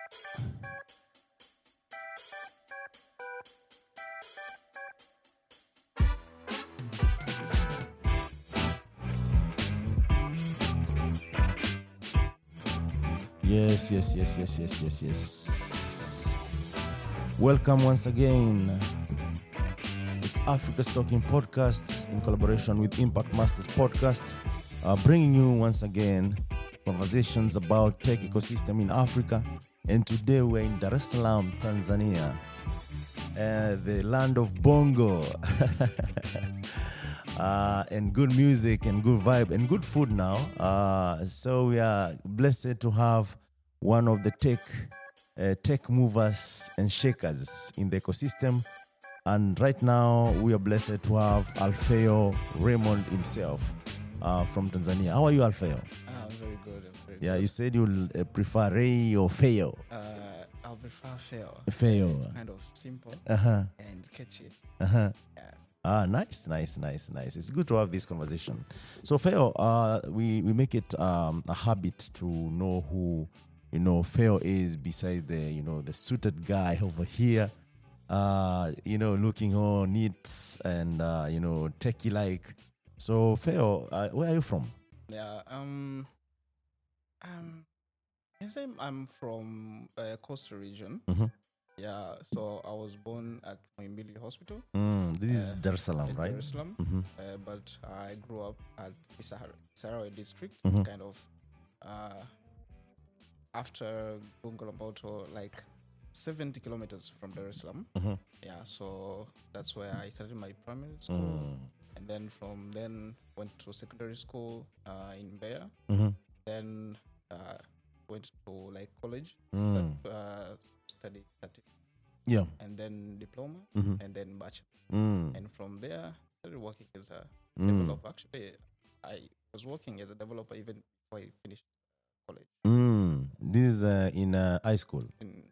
Yes. Welcome once again. It's Africa's Talking Podcast in collaboration with Impact Masters Podcast, bringing you once again conversations about tech ecosystem in Africa. And today we're in Dar es Salaam, Tanzania, the land of bongo. And good music and good vibe and good food now. So we are blessed to have one of the tech movers and shakers in the ecosystem. And right now we are blessed to have Alfeo Raymond himself from Tanzania. How are you, Alfeo? I'm very good. Yeah, you said you'll prefer Ray or Feo. I'll prefer Feo. Feo. It's kind of simple and catchy. Uh-huh. Yes. Nice. It's good to have this conversation. So, Feo, we make it a habit to know who, Feo is besides the suited guy over here, looking all neat and, techie-like. So, Feo, where are you from? Yeah. I say I'm from Coastal region. Mm-hmm. Yeah. So I was born at Moimbili Hospital. This is Dar es Salaam, right? Dar es Salaam. Mm-hmm. But I grew up at Isarawe district, Mm-hmm. kind of after Bungalow, like 70 kilometers from Dar es Salaam. Mm-hmm. Yeah, so that's where I started my primary school. And then from then went to secondary school in Mbeya. Mm-hmm. Then went to like college, studied Yeah. and then diploma, Mm-hmm. and then bachelor. And from there, started working as a developer. Actually, I was working as a developer even before I finished college. This is in high school. In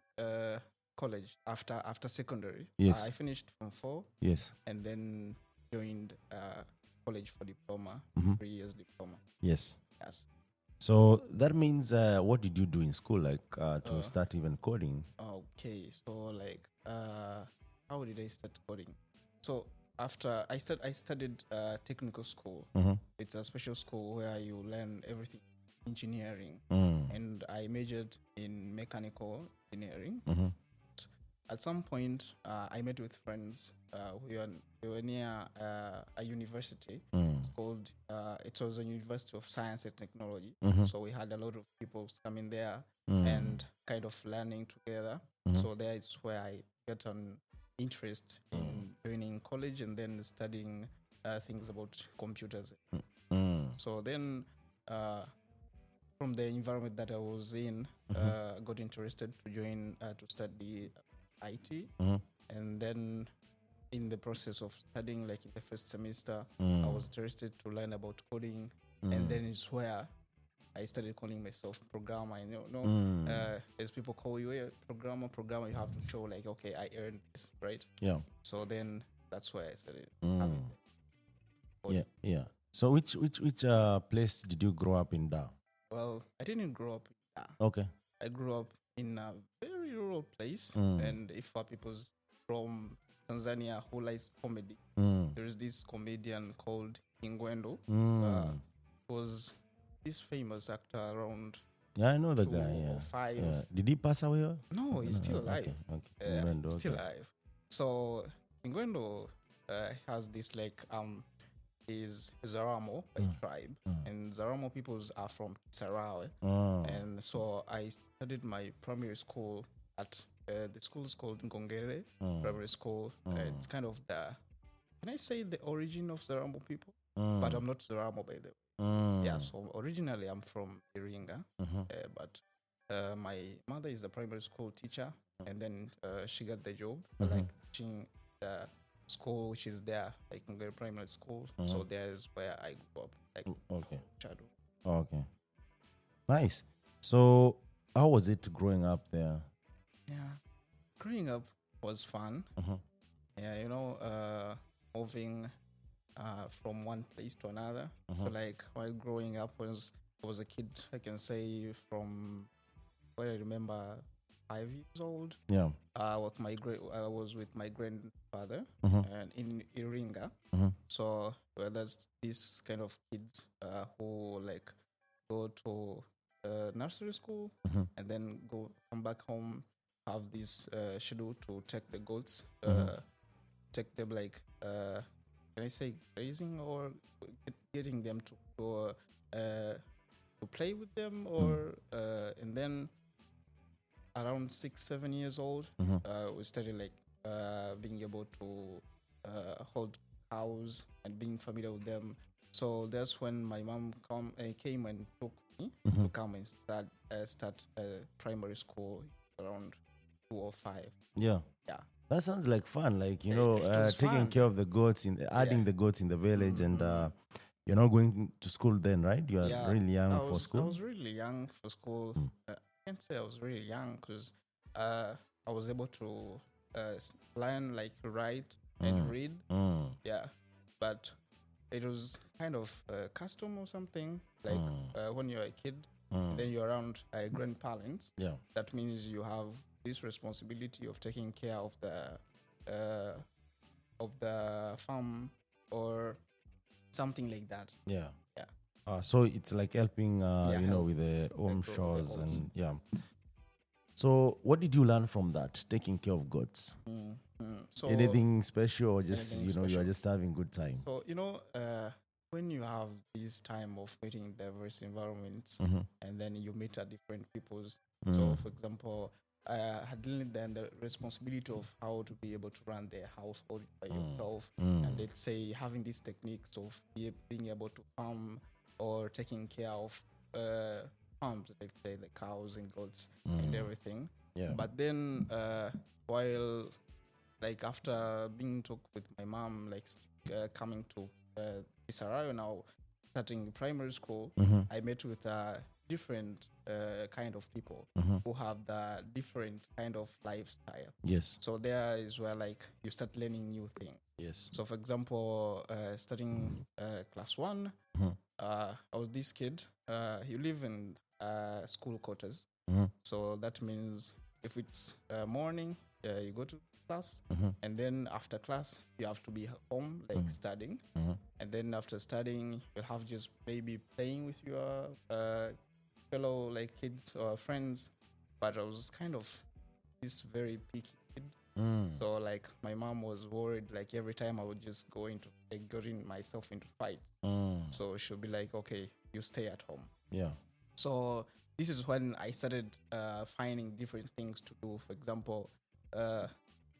college, after secondary, Yes. I finished from 4, Yes. and then joined college for diploma, 3 years diploma. Yes. Yes. So that means, what did you do in school, like to start even coding? Okay, so like, how did I start coding? So after I studied technical school. It's a special school where you learn everything engineering, and I majored in mechanical engineering. At some point, I met with friends who were near a university called, it was a University of Science and Technology. So we had a lot of people coming there and kind of learning together. So there is where I got an interest in joining college and then studying things about computers. So then from the environment that I was in, got interested to join to study IT, and then in the process of studying, like in the first semester, I was interested to learn about coding, and then it's where I started calling myself programmer. As people call you a programmer, you have to show like, okay, I earned this, right? Yeah. So then that's where I started having coding. Yeah. So which place did you grow up in Dar? Well, I didn't grow up in Dar. Okay. I grew up in a very rural place, and if people's from Tanzania who likes comedy, there is this comedian called Ingwendo, was this famous actor around. Yeah, I know the 2 guy. or Yeah. 5. Yeah. Did he pass away? No, he's still alive. Okay. Ngwendo, Still okay. alive. So Ingwendo has this like is Zaramo by tribe, and Zaramo peoples are from Sarawe. And so I studied my primary school at the school is called Ngongere Primary School. It's kind of can I say the origin of Zaramo people? But I'm not Zaramo by the way. Yeah, so originally I'm from Iringa, but my mother is a primary school teacher, and then she got the job like teaching the school which is there, like Ngongere Primary School. So there is where I grew up, like Okay. childhood. Okay. Nice. So how was it growing up there? Yeah, growing up was fun. Yeah, moving from one place to another. So like while growing up, I was a kid, I can say from what I remember, 5 years old. Yeah. I was with my grandfather and in Iringa. So there's these kind of kids who like go to nursery school and then come back home, have this schedule to take the goats, take them like can I say grazing or getting them to go to play with them or and then around 6-7 years old we started like being able to hold cows and being familiar with them. So that's when my mom came and took me to come and start primary school around 2 or 5. Yeah. Yeah. That sounds like fun. Like, It was taking fun. care of the goats, adding the goats in the village, and you're not going to school then, right? You are really young for school. I was really young for school. I can't say I was really young because I was able to learn like write and read. Yeah, but it was kind of a custom or something. Like when you're a kid, then you're around grandparents. Yeah, that means you have this responsibility of taking care of the farm or something like that. Yeah. Yeah. So it's like helping, help with the home with the chores goats. and yeah. So what did you learn from that, taking care of goats? So Anything special or just, anything you are special. just having good time? So, when you have this time of meeting diverse environments and then you meet at different peoples. So, for example, I had learned then the responsibility of how to be able to run their household by yourself. And let's say having these techniques of being able to farm or taking care of farms, let's say the cows and goats and everything. Yeah. But then while like after being talked with my mom, like coming to Kisarayo now, starting primary school, I met with different kind of people who have the different kind of lifestyle. Yes. So there is where like you start learning new things. Yes. So for example, starting class 1, I was this kid. You live in school quarters. So that means if it's morning, you go to class, and then after class you have to be home like studying, and then after studying you'll have just maybe playing with your fellow like kids or friends. But I was kind of this very picky kid, so like my mom was worried like every time I would just getting myself into fights. So she'll be like, okay, you stay at home. Yeah. So this is when I started finding different things to do. For example,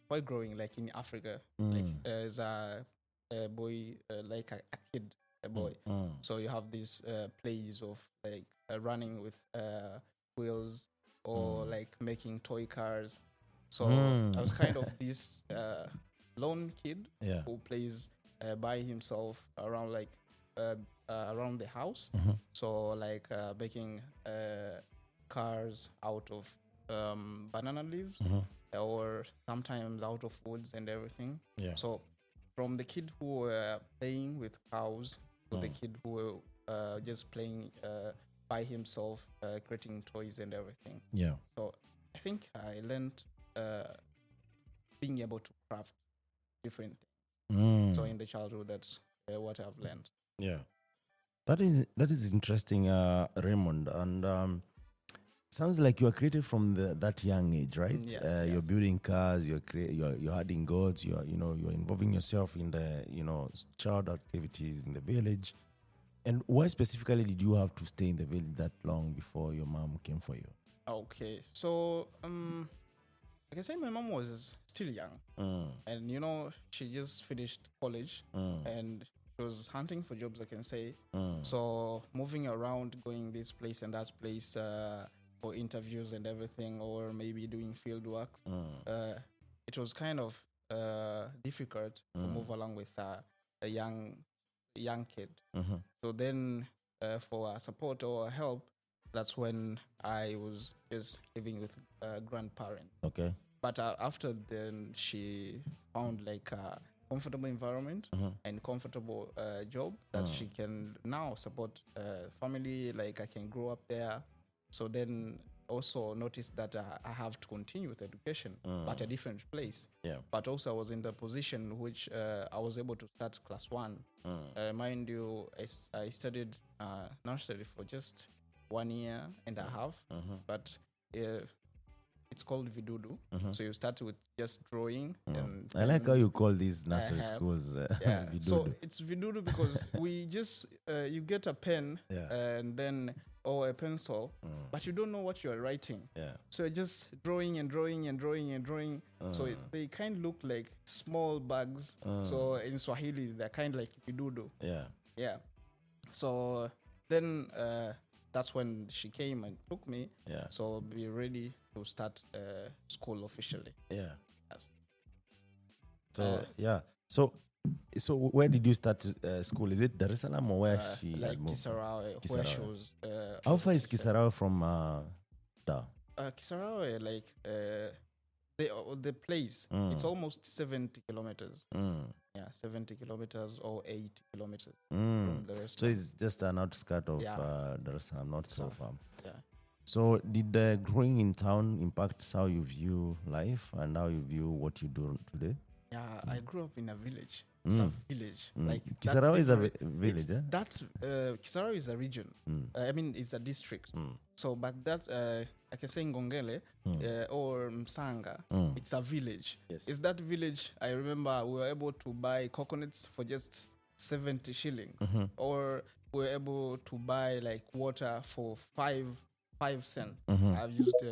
while growing like in Africa, like as a boy, like a kid, a boy. So you have these plays of like running with wheels or like making toy cars. So I was kind of this lone kid who plays by himself around like around the house. So like making cars out of banana leaves or sometimes out of woods and everything. Yeah. So from the kid who were playing with cows to the kid who were just playing by himself, creating toys and everything. Yeah. So I think I learned being able to craft different things. So in the childhood, that's what I've learned. Yeah. That is interesting, Raymond. And sounds like you are creative from that young age, right? Yes, You're building cars, you're adding gods, you're involving yourself in the child activities in the village. And why specifically did you have to stay in the village that long before your mom came for you? Okay, so like I said, my mom was still young, and she just finished college, and she was hunting for jobs, I can say. So moving around, going this place and that place for interviews and everything, or maybe doing field work, it was kind of difficult to move along with a young kid. So then for support or help, that's when I was just living with grandparents. Okay. But after then, she found like a comfortable environment and comfortable job that she can now support family. Like I can grow up there. So then also noticed that I have to continue with education at a different place. Yeah. But also I was in the position which I was able to start class 1. Mind you, I studied nursery for just 1 year and a half, but it's called Vidudu. So you start with just drawing. And I like how you call these nursery schools Vidudu. So it's Vidudu because we just, you get a pen and then, or a pencil, but you don't know what you're writing. So you're just drawing and drawing and drawing and drawing. So they kind of look like small bugs. So in Swahili, they're kind of like Vidudu. Yeah. So then that's when she came and took me. So be ready to start school officially. Yes. So so where did you start school? Is it Dar es Salaam or where she like had moved? Kisarawe, where she was. How far is Kisarawe from Dar? Kisarawe, like the place, it's almost 70 kilometers. 70 kilometers or 80 kilometers from the rest. So it's just an outskirt of Dar es Salaam, not so far. So did growing in town impact how you view life and how you view what you do today? Yeah, I grew up in a village. It's a village. Like Kisarawe is a village, eh? Kisarawe is a region. I mean, it's a district. So, but that, I can say Ngongele or Msanga, it's a village. It's that village, I remember we were able to buy coconuts for just 70 shillings. Or we were able to buy like water for 5 cents. I've used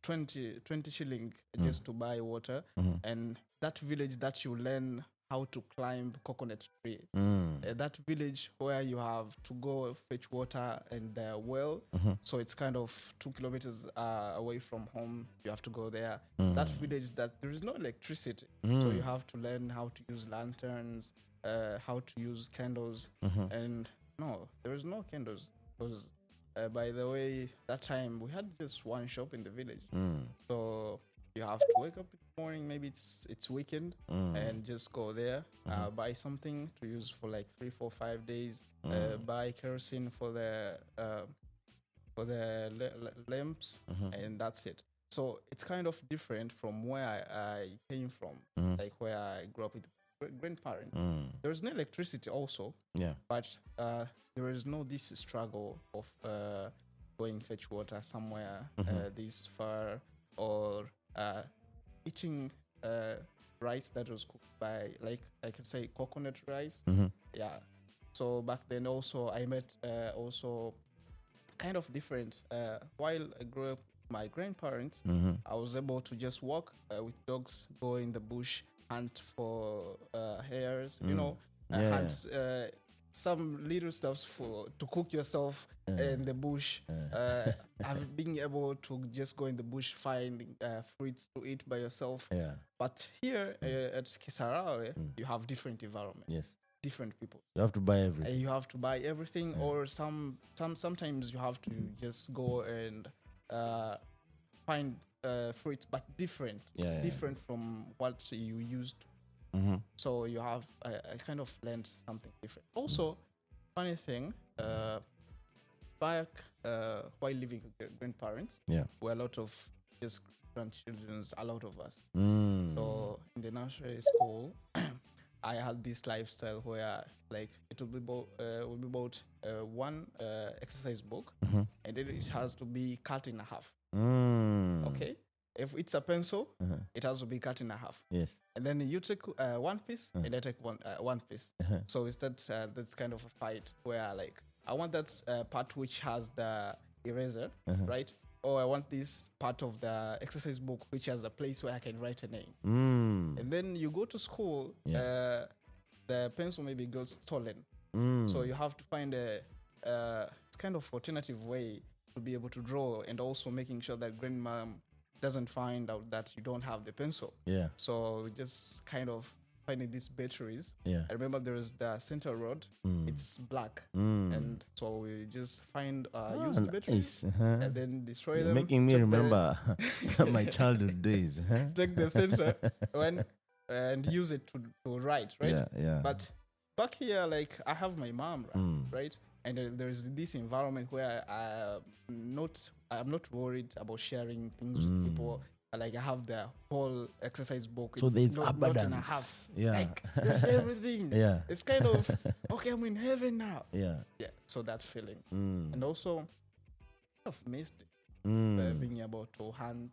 20 shilling just to buy water. And that village that you learn how to climb coconut tree. That village where you have to go fetch water in the well. So it's kind of 2 kilometers away from home. You have to go there. That village that there is no electricity. So you have to learn how to use lanterns, how to use candles. And no, there is no candles because by the way, that time we had just one shop in the village. So you have to wake up in the morning, maybe it's weekend, and just go there, buy something to use for like 3, 4, 5 days, buy kerosene for the lamps, and that's it. So it's kind of different from where I came from, like where I grew up with grandparents. There's no electricity also, but there is no this struggle of going fetch water somewhere this far, or eating rice that was cooked by, like I can say, coconut rice. So back then also I met also kind of different. While I grew up with my grandparents, I was able to just walk with dogs, go in the bush, hunt for hares, hunt some little stuff to cook yourself in the bush. I've been able to just go in the bush, find fruits to eat by yourself. But here at Kisarawe, you have different environment, different people. You have to buy everything. And you have to buy everything, or sometimes you have to just go and find fruits, but different from what you used to. So you have, I kind of learned something different. Also, funny thing, back while living with grandparents, were a lot of just grandchildren, a lot of us. So in the nursery school, I had this lifestyle where like it will be about one exercise book, and then it has to be cut in half. Okay. If it's a pencil, it has to be cut in half. And then you take one piece, and I take one piece. So it's that's kind of a fight where like I want that part which has the eraser, right? Or I want this part of the exercise book which has a place where I can write a name. And then you go to school, the pencil maybe goes stolen. So you have to find it's kind of alternative way to be able to draw, and also making sure that grandma doesn't find out that you don't have the pencil. So just kind of finding these batteries. I remember there is the center rod. It's black. And so we just find, use the batteries and then destroy them. Making me remember my childhood days. Take the center and use it to write, right? But back here, like I have my mom, right? and there's this environment where I'm not worried about sharing things with people. Like I have the whole exercise book. So there's not abundance. in a half. Yeah. Like there's everything. Yeah. It's kind of okay, I'm in heaven now. Yeah. Yeah. So that feeling. And also I've missed it. Being able to hunt,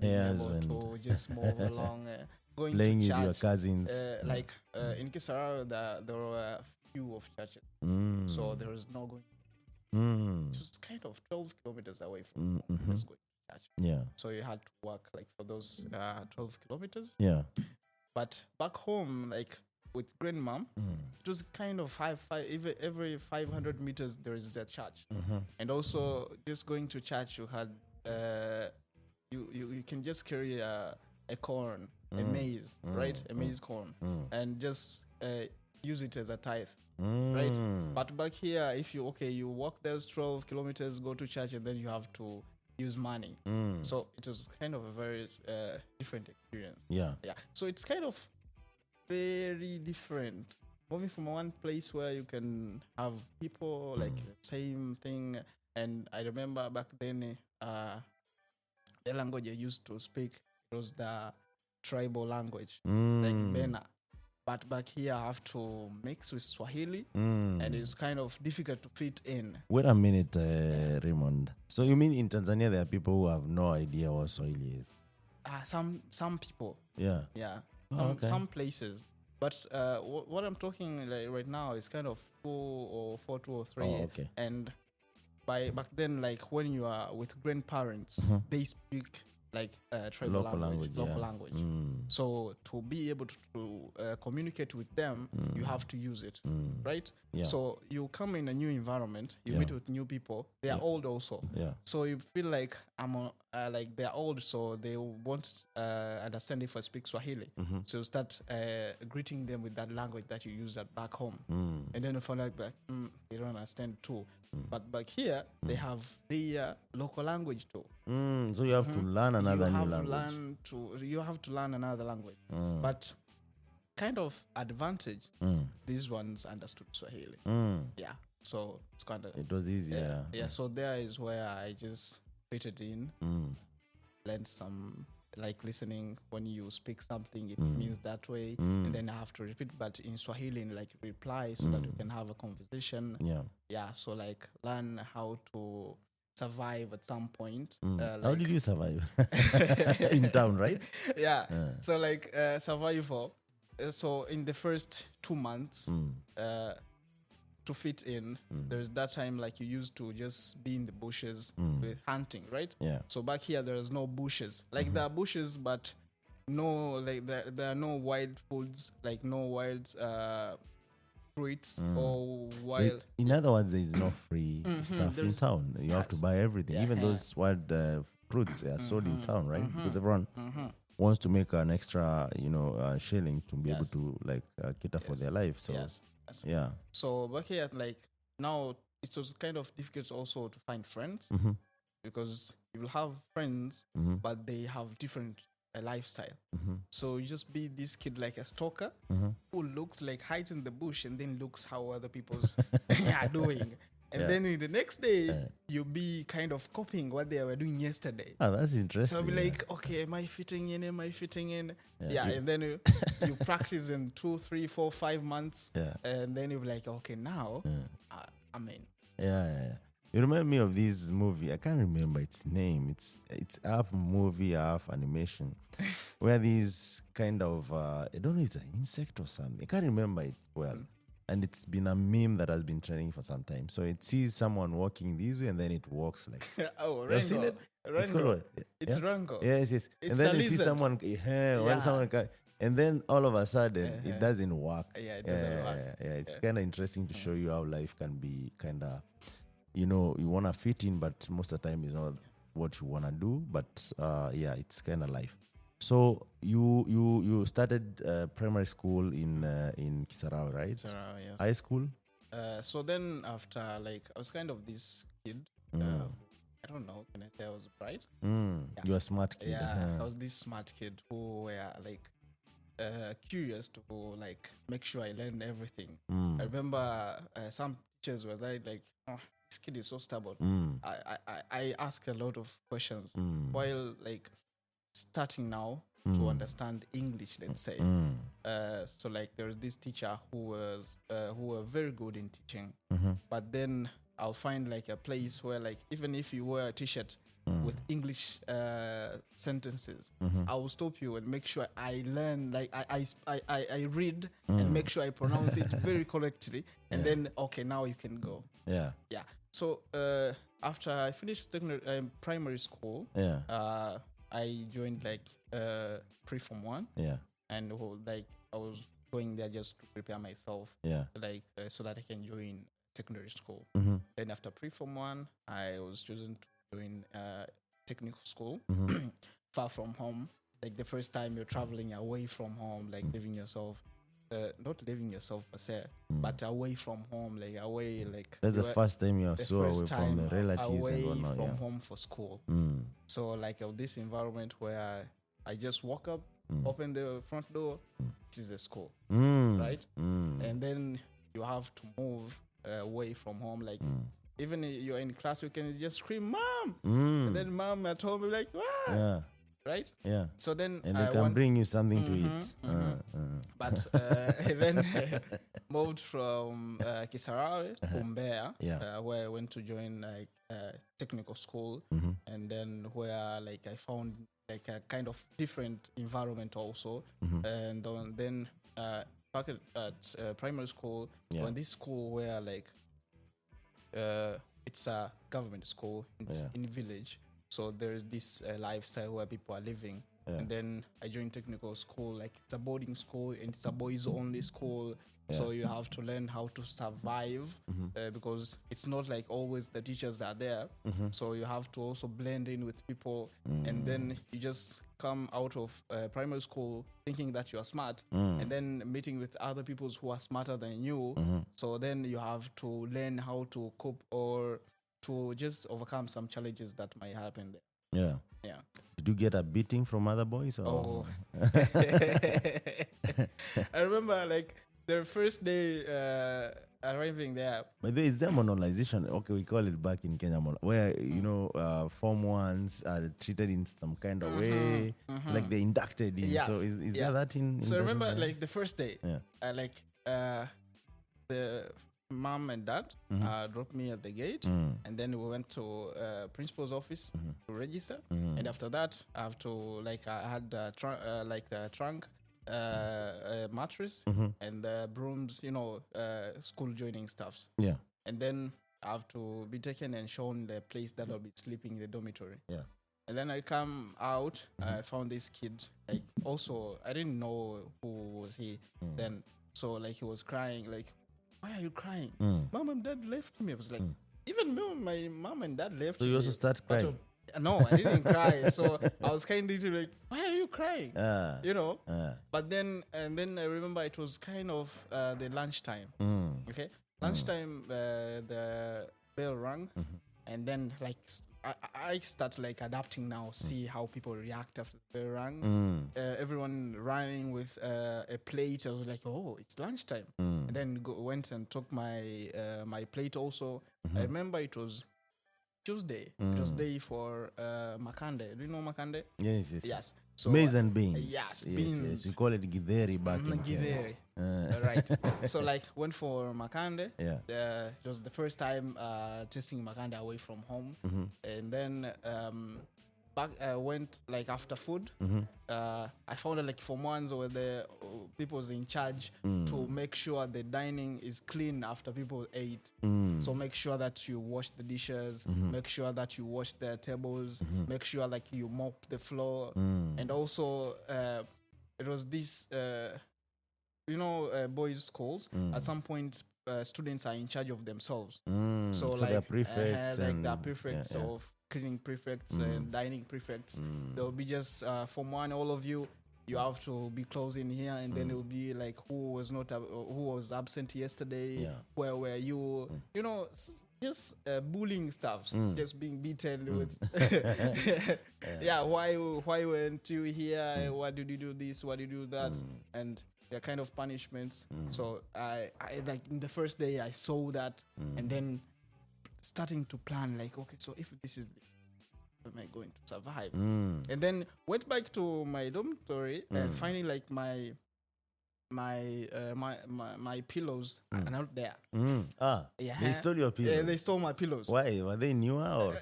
being able to just move along, going playing to with church. your cousins. Like in Kisarawe, there were a few of churches. So there is no going. It's kind of 12 kilometers away from just going to church. Yeah. So you had to work like for those 12 kilometers. Yeah. But back home, like with grandmom, it was kind of every 500 meters there is a church. And also just going to church, you had you can just carry a corn, a maize, right? A maize corn, and just use it as a tithe. Right, but back here, if you walk those 12 kilometers, go to church, and then you have to use money. So it was kind of a very different experience. Yeah. So it's kind of very different. Moving from one place where you can have people like the same thing, and I remember back then, the language I used to speak was the tribal language, like Bena. But back here, I have to mix with Swahili, and it's kind of difficult to fit in. Wait a minute, Raymond. So you mean in Tanzania there are people who have no idea what Swahili is? Some people. Yeah. Yeah. Okay. Some places. But what I'm talking like right now is kind of 2 or 4, 2 or 3. Oh, okay. And back then, like when you are with grandparents, they speak like tribal Local language. So to be able to communicate with them, you have to use it, right? Yeah. So you come in a new environment, you meet with new people. They are old also. Yeah. So you feel like like they're old, so they won't understand if I speak Swahili. So you start greeting them with that language that you use at back home, and then you find like they don't understand too. But back here, they have their local language too. So you have to learn another new language. You have to learn another language. But kind of advantage, these ones understood Swahili. Yeah. So it's kind of... It was easy, Yeah, so there is where I just fitted in, learned some... Like listening, when you speak something, it means that way, and then I have to repeat, but in Swahili, like reply so that we can have a conversation. Yeah. So like learn how to survive at some point. How did you survive in town, right? Yeah. So like survival. So in the first 2 months, to fit in, there's that time like you used to just be in the bushes with hunting, right? Yeah. So back here there's no bushes. Like there are bushes, but no, like there are no wild foods, like no wild fruits or wild. In other words, there is no free stuff in town. You have to buy everything. Even those wild fruits are sold in town, right? Because everyone wants to make an extra, shilling to be able to like cater for their life. So. Yeah. So back here, like now, it was kind of difficult also to find friends because you will have friends, but they have different lifestyle. So you just be this kid like a stalker who looks like hides in the bush and then looks how other people's are doing. And then in the next day, you'll be kind of copying what they were doing yesterday. Oh, that's interesting. So I'll be like, okay, am I fitting in? Am I fitting in? Yeah. And then you practice in 2, 3, 4, 5 months. Yeah. And then you'll be like, okay, now I'm in. Yeah. You remind me of this movie. I can't remember its name. It's half movie, half animation. Where these kind of, I don't know if it's an insect or something. I can't remember it well. And it's been a meme that has been trending for some time. So it sees someone walking this way and then it walks like... Rango. Seen it? It's called what? It's Rango. Yes. It's and then a you see someone... and then all of a sudden, it doesn't work. Yeah, it doesn't work. Yeah. It's kind of interesting to show you how life can be kind of... You want to fit in, but most of the time it's not what you want to do. But it's kind of life. So you started primary school in Kisarawe, right? Kisarawe, yes. High school? So then after, like, I was kind of this kid. I don't know, can I say I was bright? You're a smart kid. Yeah, I was this smart kid who were like curious to like make sure I learned everything. I remember some teachers were like, oh, this kid is so stubborn. Mm. I ask a lot of questions while like starting now Mm. to understand English, let's say. Mm. So like there's this teacher who were very good in teaching, Mm-hmm. but then I'll find like a place where like even if you wear a t-shirt with English sentences, I will stop you and make sure I learn, like I read and make sure I pronounce it very correctly, and then okay, now you can go. Yeah. Yeah. So after I finished primary school, I joined like pre-form 1. Yeah. And like I was going there just to prepare myself, like so that I can join secondary school. Mm-hmm. Then after pre-form 1, I was chosen to join technical school, far from home. Like the first time you're traveling away from home, like leaving yourself, not leaving yourself per se, but away from home, like away, like that's the first time you are so away from the relatives away and whatnot. from home for school. So like this environment where I just walk up, open the front door, this is the school, right? And then you have to move away from home, like even if you're in class, you can just scream, "Mom!" And then mom at home will be like, "Wow!" Right? Yeah. So then and they can bring you something to eat. But then moved from Kisarawe to Mbeya, where I went to join like technical school, and then where like I found like a kind of different environment also, and then back at primary school, when this school where like it's a government school, it's in village, so there is this lifestyle where people are living. And then I joined technical school, like it's a boarding school and it's a boys only school. So you have to learn how to survive because it's not like always the teachers are there. So you have to also blend in with people. And then you just come out of primary school thinking that you are smart and then meeting with other people who are smarter than you. So then you have to learn how to cope or to just overcome some challenges that might happen there. Yeah. Did you get a beating from other boys? Or? Oh. I remember like the first day arriving there. But there is demonization. Okay, we call it back in Kenya, where you know form ones are treated in some kind of way, like they're inducted in. Yes. So is there that in so I remember like the first day, like the mom and dad dropped me at the gate, and then we went to principal's office to register, and after that I have to like I had like the trunk, mattress, and the brooms, school joining stuffs. And then I have to be taken and shown the place that I'll be sleeping in the dormitory. And then I come out, I found this kid. Like also, I didn't know who was he then. So like he was crying. Like, why are you crying? Mom and dad left me. I was like, even my mom and dad left me. So you also start crying? No, I didn't cry. So I was kind of like, why are you crying? But then, and then I remember it was kind of the lunchtime. Okay, lunchtime, the bell rang, and then like I start like adapting now, see how people react after the bell rang. Everyone running with a plate. I was like, oh, it's lunchtime. And then went and took my my plate also. I remember it was Tuesday. It was day for makande. Do you know makande? Yes. So, maize and beans. Yes, beans. Yes. We call it githeri back in Githeri. Right. So like went for makande. It was the first time tasting makande away from home. And then back went like after food. I found like for ones where the people was in charge to make sure the dining is clean after people ate. So make sure that you wash the dishes, make sure that you wash the tables, make sure like you mop the floor, and also it was this boys' schools. At some point, students are in charge of themselves. So like they're prefects, like the prefects of cleaning prefects and dining prefects. They'll be just form one, all of you. You have to be close in here, and then it will be like who was absent yesterday. Where were you? Just bullying stuff, just being beaten with. Why weren't you here? Why did you do this? Why did you do that? And they're kind of punishments. So I like in the first day I saw that, and then starting to plan like, okay, so if this is am I going to survive? And then went back to my dormitory and finding like my pillows are not there. Yeah. They stole your pillows. Yeah, they stole my pillows. Why? Were they newer or?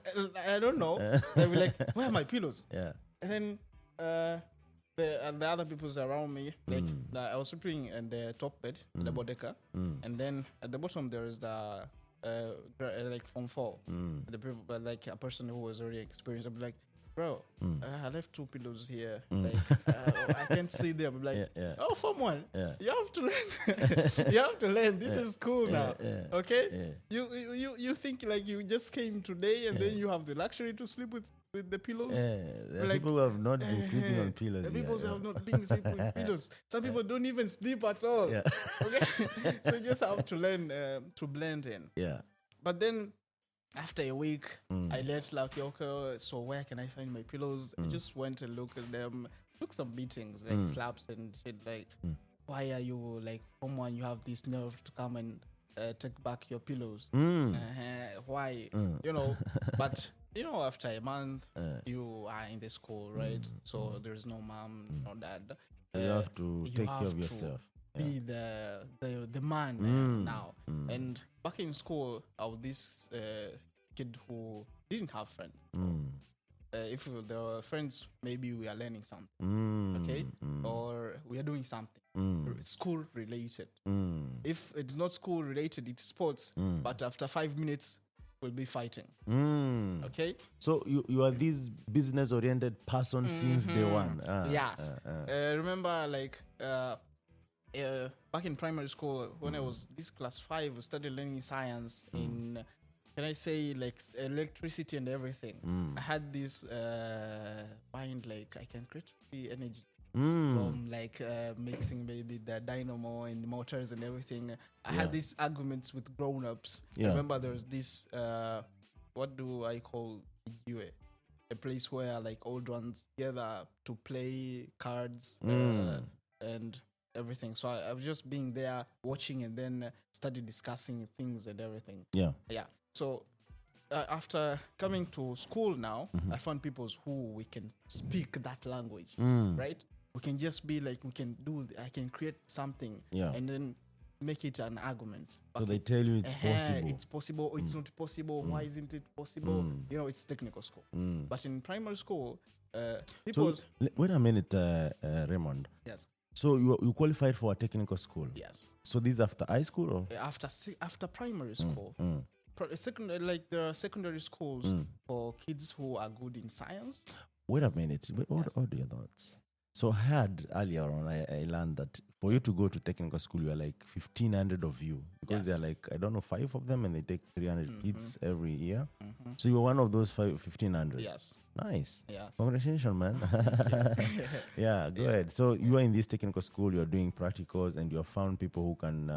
I don't know. They were like, where are my pillows? Yeah. And then the other people's around me, like I was sleeping in the top bed, the bodega, and then at the bottom there is the like form 4. The people, but like a person who was already experienced, I'm like, bro, I left 2 pillows here. Like I can't see them. I'm like, oh, form 1, you have to learn. You have to learn. This is cool now. Okay, you think like you just came today and then you have the luxury to sleep with the pillows. The like, people who have not been sleeping on pillows. The people who have not been sleeping with pillows. Some people don't even sleep at all. Okay, so you just have to learn to blend in. Yeah. But then after a week, I let like, okay, so where can I find my pillows? I just went and looked at them, took some beatings, like slaps and shit. Like, why are you like someone? You have this nerve to come and take back your pillows? Why? You know, but. You know, after a month, you are in the school, right? So there's no mom, no dad. You have to take care of yourself. Be the man now. And back in school, I was this kid who didn't have friends. If there were friends, maybe we are learning something, okay? Or we are doing something school related. If it's not school related, it's sports. But after 5 minutes, we'll be fighting. Okay? So you are this business oriented person since day one. Yes. Remember like back in primary school when I was this class 5, we started learning science in, can I say, like electricity and everything. I had this mind like I can create free energy from like mixing maybe the dynamo and motors and everything. I had these arguments with grown-ups. I remember there was this what do I call it? A place where like old ones gather to play cards and everything. So I was just being there watching and then started discussing things and everything. Yeah. So after coming to school now, I found people who we can speak that language, right? We can just be like, I can create something and then make it an argument. So they tell you it's possible. It's possible or it's not possible. Why isn't it possible? You know, it's technical school. But in primary school, people... So, wait a minute, Raymond. Yes. So you qualified for a technical school? Yes. So this is after high school or? After primary school. Like there are secondary schools for kids who are good in science. Wait a minute. What are your thoughts? So I heard earlier on, I learned that for you to go to technical school, you are like 1,500 of you. Because there are like, I don't know, 5 of them and they take 300 kids every year. So you're one of those 1,500. Yes. Nice. Yes. Congratulations, man. Yeah, go ahead. So you are in this technical school, you're doing practicals and you have found people who can,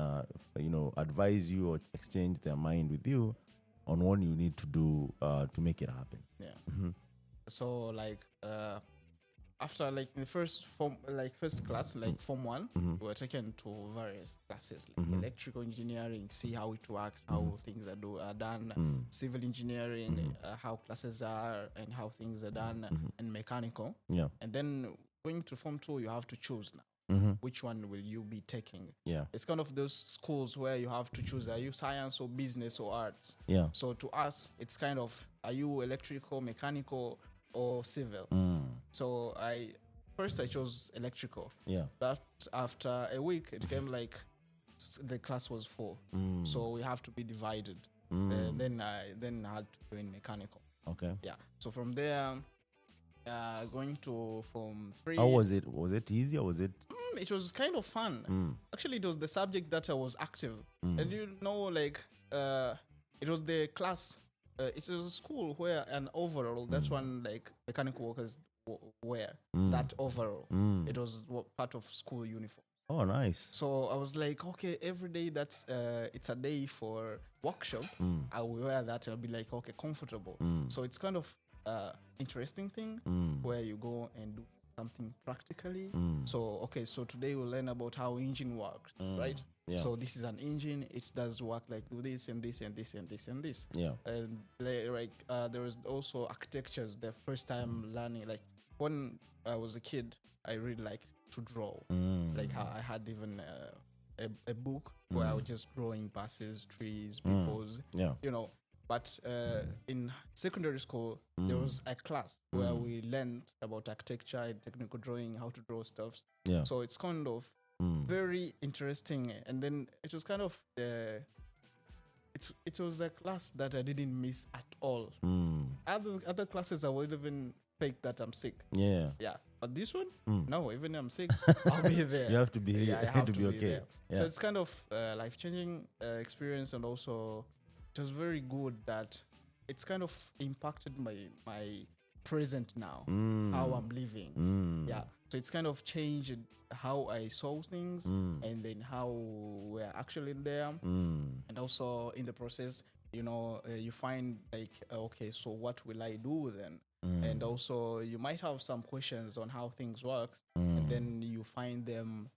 advise you or exchange their mind with you on what you need to do to make it happen. Yeah. So like, after like the first class, like form 1, we were taken to various classes like electrical engineering, see how it works, how things are done, civil engineering, how classes are and how things are done, and mechanical. Yeah. And then going to form 2, you have to choose now. Which one will you be taking? Yeah. It's kind of those schools where you have to choose, are you science or business or arts? Yeah. So to us, it's kind of, are you electrical, mechanical, or civil? So I chose electrical. Yeah. But after a week, it came like the class was full. So we have to be divided. And then I had to join mechanical. Okay. Yeah. So from there, going to Form 3. How was it? Was it easy or was it? It was kind of fun. Actually, it was the subject that I was active. And like, it was the class. It was a school where an overall, that's one like mechanical workers wear, that overall. It was part of school uniform. Oh, nice. So I was like, okay, every day that's it's a day for workshop, I will wear that and I'll be like, okay, comfortable. So it's kind of interesting thing where you go and do something practically. So today we'll learn about how engine works, right? Yeah. So this is an engine. It does work like this and this and this and this and this. Yeah. And there was also architectures. The first time learning, like when I was a kid, I really liked to draw. Like I had even a book where I was just drawing buses, trees, peoples. Yeah. But in secondary school, there was a class where we learned about architecture and technical drawing, how to draw stuff. Yeah. So it's kind of very interesting. And then it was kind of it was a class that I didn't miss at all. Other classes I would even fake that I'm sick. Yeah. Yeah. But this one, no, even if I'm sick, I'll be there. You have to be I have to be okay. there. Yeah. So it's kind of life-changing experience, and also it was very good that it's kind of impacted my present now, how I'm living. Yeah. So it's kind of changed how I saw things, and then how we're actually there. And also in the process, you find like, okay, so what will I do then? And also you might have some questions on how things work, and then you find them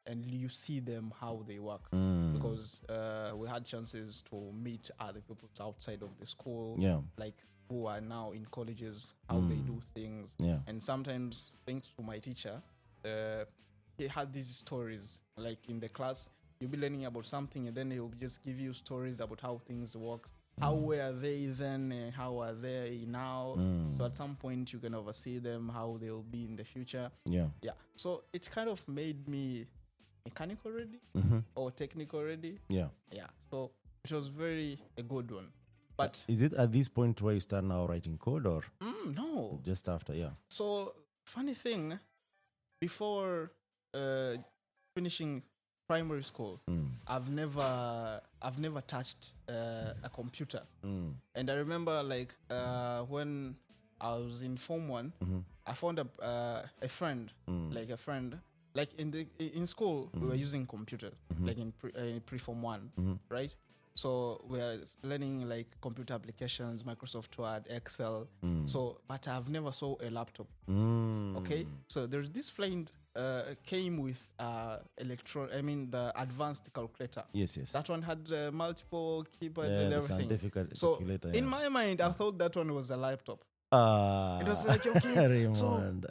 and you see them how they work, because we had chances to meet other people outside of the school, like who are now in colleges, how they do things. And sometimes, thanks to my teacher, he had these stories, like in the class you'll be learning about something, and then he'll just give you stories about how things work. How were they then, and how are they now? So at some point you can oversee them, how they'll be in the future. Yeah. So it kind of made me mechanical ready or technical ready. Yeah. So it was a good one. But is it at this point where you start now writing code, or no? Just after, yeah. So funny thing, before finishing primary school, I've never touched a computer. And I remember like when I was in Form 1, I found a friend, like in school we were using computers, like in pre-Form 1, right? So we are learning like computer applications, Microsoft Word, Excel. So, but I've never saw a laptop. Okay, so there's this friend came with the advanced calculator. Yes. That one had multiple keyboards and everything. So in my mind, I thought that one was a laptop. It was like, okay, Raymond.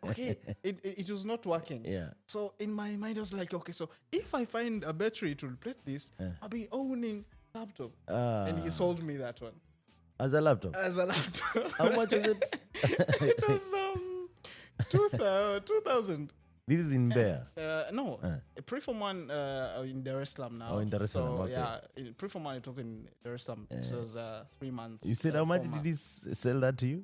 Okay, it was not working. Yeah. So in my mind, I was like, okay, so if I find a battery to replace this, I'll be owning laptop. And he sold me that one. As a laptop? As a laptop. How much was it? It was 2,000. This is in Bear? No. Pre-Form 1 in Dar es Salaam now. Oh, in Dar es Salaam, okay. Yeah, in Pre-Form 1 it took in Dar es Salaam. It was 3 months. You said how much did he sell that to you?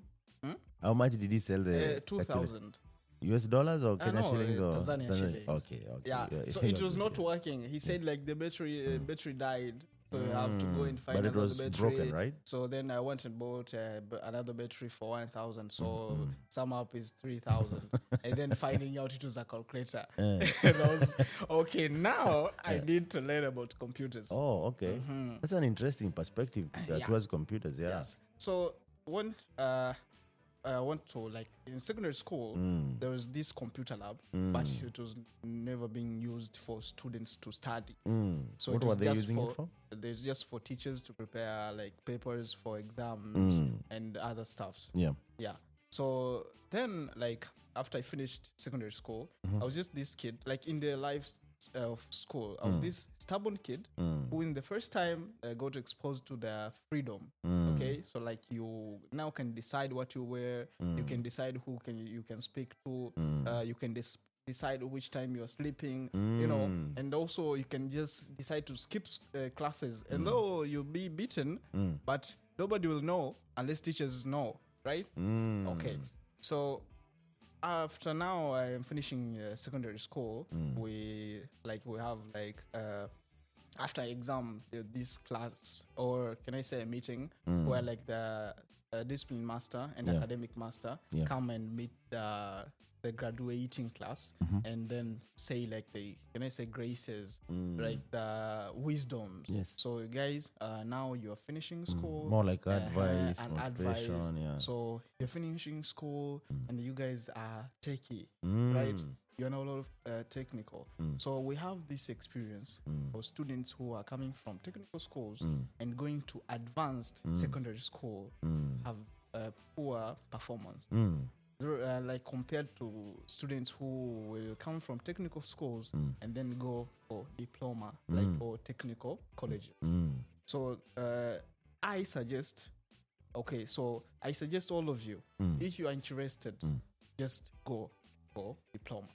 How much did he sell the 2,000. US dollars or Kenya shillings? Or Tanzania shillings. Okay. Yeah. So it was not working. He said like the battery died. So you have to go and find another battery. But it was broken, right? So then I went and bought another battery for 1,000. So sum up is 3,000. And then finding out it was a calculator. And I was, okay, now I need to learn about computers. Oh, okay. That's an interesting perspective towards computers, Yes. So I went to, like, in secondary school, there was this computer lab, but it was never being used for students to study. So what were they using it for? There's just for teachers to prepare, like, papers for exams and other stuffs. Yeah. So then, like, after I finished secondary school, I was just this kid, like, in the lives of school, I was this stubborn kid who in the first time got exposed to the freedom. Okay, so like you now can decide what you wear, you can decide who you can speak to, you can decide which time you're sleeping, and also you can just decide to skip classes, and though you'll be beaten, but nobody will know unless teachers know, right? Okay, so after now I am finishing secondary school, we have like after exam this class, or can I say a meeting, where like the discipline master and Yeah. academic master Yeah. come and meet the graduating class and then say like can I say graces, like the wisdoms. Yes. So guys, now you're finishing school. More like advice, and motivation, advice. yeah. So you're finishing school and you guys are techie, right? You're not a lot of technical. So we have this experience for students who are coming from technical schools and going to advanced secondary school have poor performance. Like compared to students who will come from technical schools and then go for diploma, like for technical colleges. So I suggest all of you, if you are interested, just go for diploma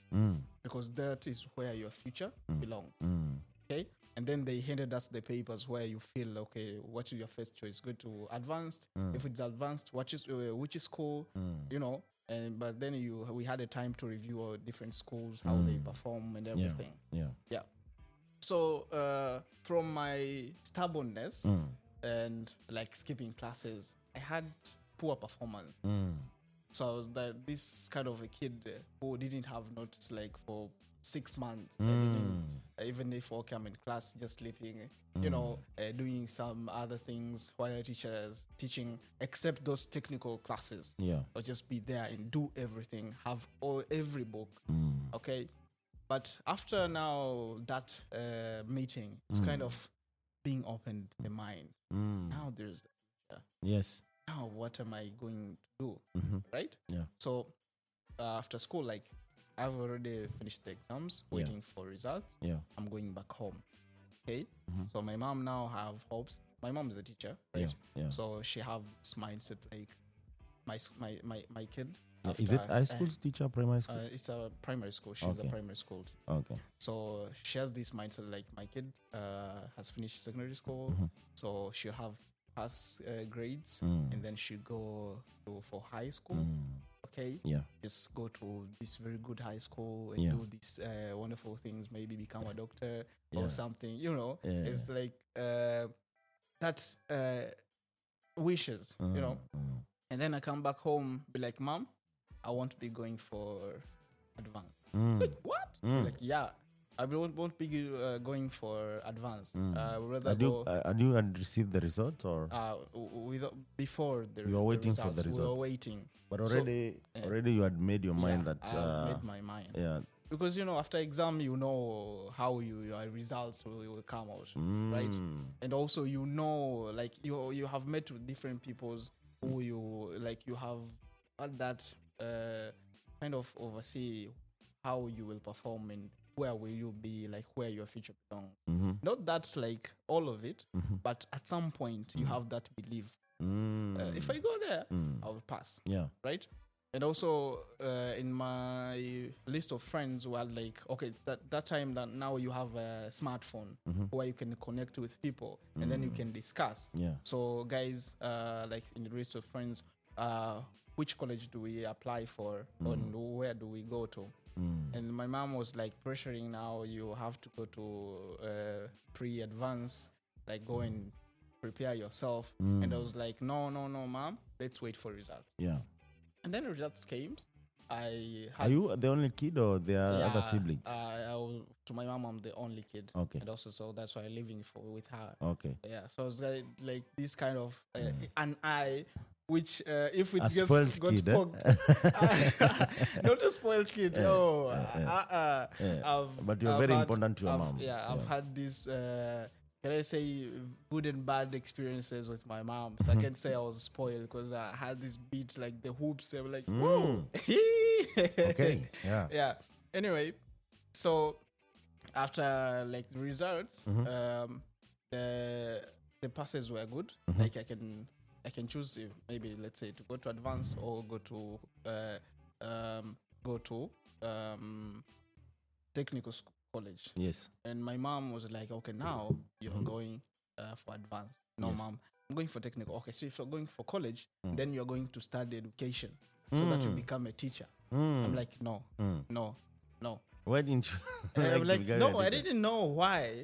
because that is where your future belongs. Okay, and then they handed us the papers where you feel okay. What is your first choice? Go to advanced. If it's advanced, which is school, you know. And but then we had a time to review all different schools, how they perform and everything. Yeah. So from my stubbornness and like skipping classes, I had poor performance. So I was this kind of a kid who didn't have notes like for 6 months. I didn't, even if I'm in class, just sleeping, doing some other things while the teacher is teaching, except those technical classes. Yeah. Or just be there and do everything, have every book. Okay. But after now that meeting, it's kind of being opened the mind. Now there's the future. Yes. Now what am I going to do? Right? Yeah. So after school, like I've already finished the exams, waiting for results. Yeah. I'm going back home. Okay. So my mom now have hopes. My mom is a teacher, right? Yeah. So she have this mindset like my kid. Is it high school teacher, primary school? It's a primary school. She's a primary school. Okay. So she has this mindset like my kid has finished secondary school, so she'll have pass grades and then she'll go for high school. Okay. Yeah. Just go to this very good high school and do these wonderful things. Maybe become a doctor or something. It's like that wishes. And then I come back home, be like, Mom, I want to be going for advanced. Like, what? Like, yeah. I won't be going for advanced. Rather had you received the result or? Before the you were waiting results. for the results. We were waiting. But already you had made your mind that. I made my mind. Yeah. Because after exam, how your results will come out, right? And also like you have met with different peoples who you have had that kind of oversee how you will perform and where will you be, like where your future belongs. Not that like all of it, but at some point you have that belief. If I go there, I will pass. Yeah. Right? And also in my list of friends who are like, okay, that time that now you have a smartphone where you can connect with people and then you can discuss. Yeah. So guys, like in the list of friends, which college do we apply for and where do we go to? And my mom was like pressuring, now you have to go to pre-advance, like go and prepare yourself. And I was like, no, mom, let's wait for results. Yeah. And then results came. Are you the only kid or there are other siblings? To my mom, I'm the only kid. Okay. And also, so that's why I'm living with her. Okay. Yeah. So it's like this kind of an eye, which if it a just spoiled got kid, poked, not a spoiled kid. But you're very important to your mom. Yeah, I've had this. Can I say good and bad experiences with my mom? So I can say I was spoiled because I had this beat, like the hoops. They were like, whoa. Okay. Yeah. Yeah. Anyway, so after like the results, the passes were good. Like I can choose maybe let's say to go to advance or go to technical school. College. Yes. And my mom was like, okay, now you're going for advanced. No, yes. Mom, I'm going for technical. Okay, so if you're going for college, then you're going to study education so that you become a teacher. I'm like, no. Why didn't you? I'm like, no, I didn't know why.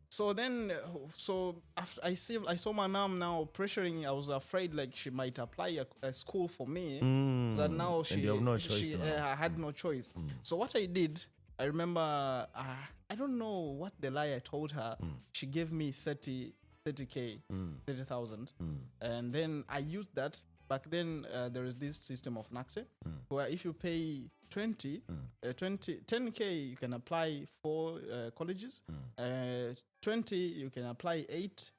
So then, so after I saw my mom now pressuring. I was afraid like she might apply a school for me. So that now And you have no choice now. I had no choice. So what I did, I remember, I don't know what the lie I told her. She gave me 30K, 30,000. And then I used that. Back then, there is this system of NACTE where if you pay 10K, you can apply 4 colleges. 20, you can apply 8.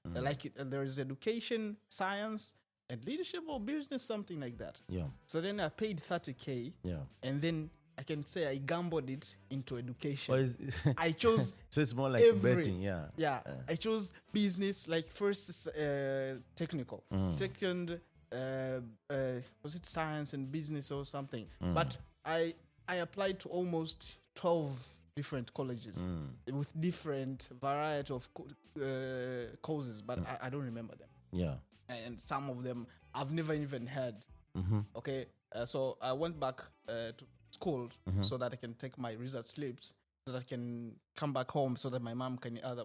There is education, science, and leadership or business, something like that. Yeah. So then I paid 30K. Yeah. And then I can say I gambled it into education. I chose. So it's more like betting, yeah. Yeah. I chose business, like first technical, second was it science and business or something. But I applied to almost 12 different colleges with different variety of courses, but I don't remember them. Yeah. And some of them I've never even heard. Okay. So I went back to school so that I can take my result slips, so that I can come back home, so that my mom can either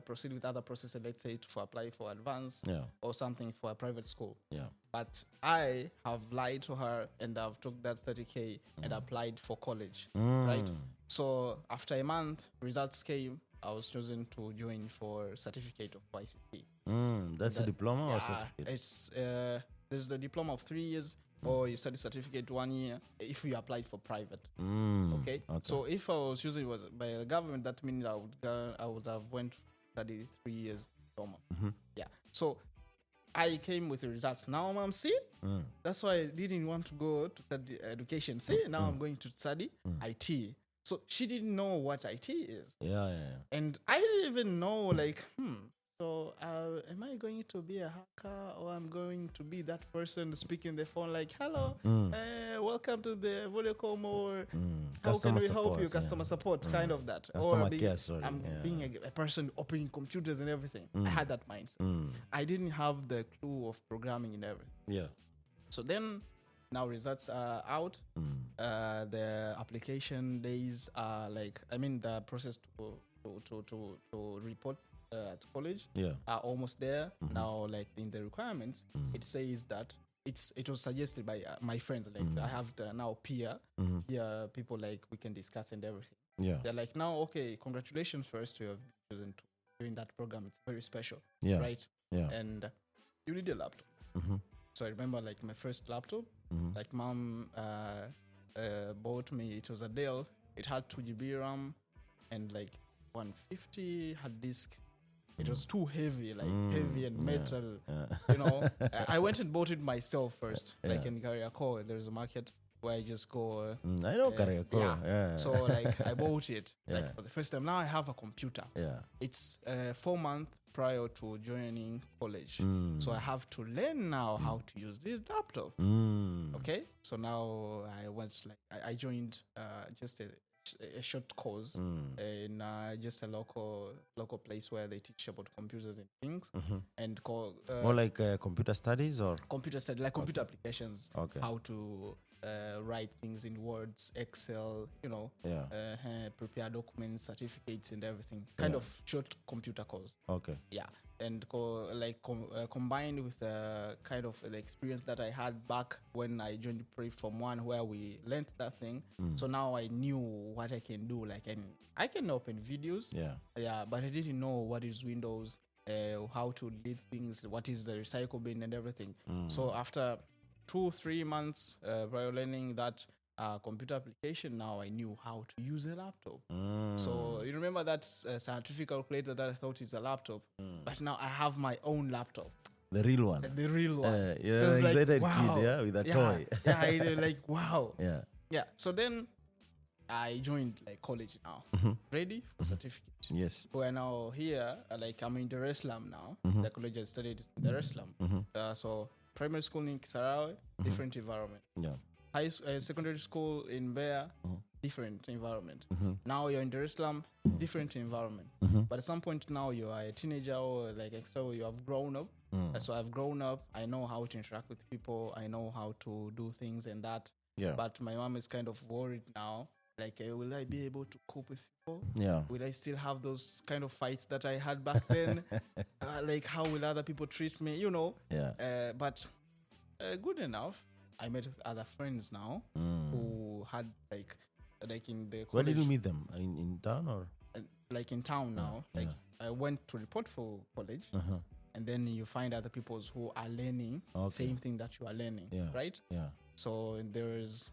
proceed with other processes, let's say for apply for advance or something for a private school. Yeah. But I have lied to her and I've took that 30K and applied for college. Right. So after a month, results came. I was chosen to join for certificate of ICT. That's a diploma or certificate? It's there's the diploma of 3 years, or you study certificate 1 year if you applied for private. Okay. So if I was chosen was by the government, that means I would have went study 3 years diploma. Yeah. So I came with the results. Now I'm seeing. That's why I didn't want to go to study education. See, now I'm going to study IT. So she didn't know what IT is. Yeah. And I didn't even know, like, so am I going to be a hacker, or I'm going to be that person speaking the phone like, hello, welcome to the Vodacom, or how can we help you? Customer support, kind of that. Customer care, sorry. I'm being a person opening computers and everything. I had that mindset. I didn't have the clue of programming and everything. Yeah. So then, now results are out. The application days are the process to report at college are almost there. Now, like in the requirements, it says that it was suggested by my friends. Like I have now peer people, like we can discuss and everything. Yeah, they're like, now, okay, congratulations first, you have chosen to doing that program. It's very special, right? Yeah, and you need a laptop. So I remember, like, my first laptop, like mom bought me. It was a Dell. It had 2 GB RAM and like 150 hard disk. It was too heavy, like heavy and metal. You know, I went and bought it myself first, like in Kariako. There's a market where I just go. I know Kariako. Yeah. So like I bought it like for the first time. Now I have a computer. Yeah. It's 4 months prior to joining college. So I have to learn now how to use this laptop. Okay. So now I joined just a short course in just a local place where they teach about computers and things, and call more like computer studies or computer studies, like computer applications. Okay. How to write things in Words, Excel, prepare documents, certificates, and everything. Kind of short computer course. Okay. Yeah. And combined with the kind of the experience that I had back when I joined Form 1, where we learned that thing. So now I knew what I can do. Like, I can open videos. Yeah, but I didn't know what is Windows, how to lead things, what is the recycle bin and everything. So after 2-3 months prior learning that computer application, now I knew how to use a laptop. So you remember that scientific calculator that I thought is a laptop, but now I have my own laptop. The real one. The real one. Yeah, so excited wow. Kid, with a toy. I like, wow. Yeah. So then I joined like college now, ready for certificate. Yes. We're now here, like I'm in Dar es Salaam now. The college I studied is in Dar es Salaam. So primary school in Kisarawe, different environment. Yeah. Secondary school in Bear, different environment. Now you're in Dar es Salaam, different environment. But at some point now you are a teenager, or like so you have grown up. So I've grown up. I know how to interact with people. I know how to do things and that. Yeah. But my mom is kind of worried now. Like, will I be able to cope with people? Yeah. Will I still have those kind of fights that I had back then? Like, how will other people treat me? You know. Yeah. But good enough. I met with other friends now who had like in the college. Where did you meet them? In town or? Like in town now. Like I went to report for college, and then you find other people who are learning same thing that you are learning, right? Yeah. So there is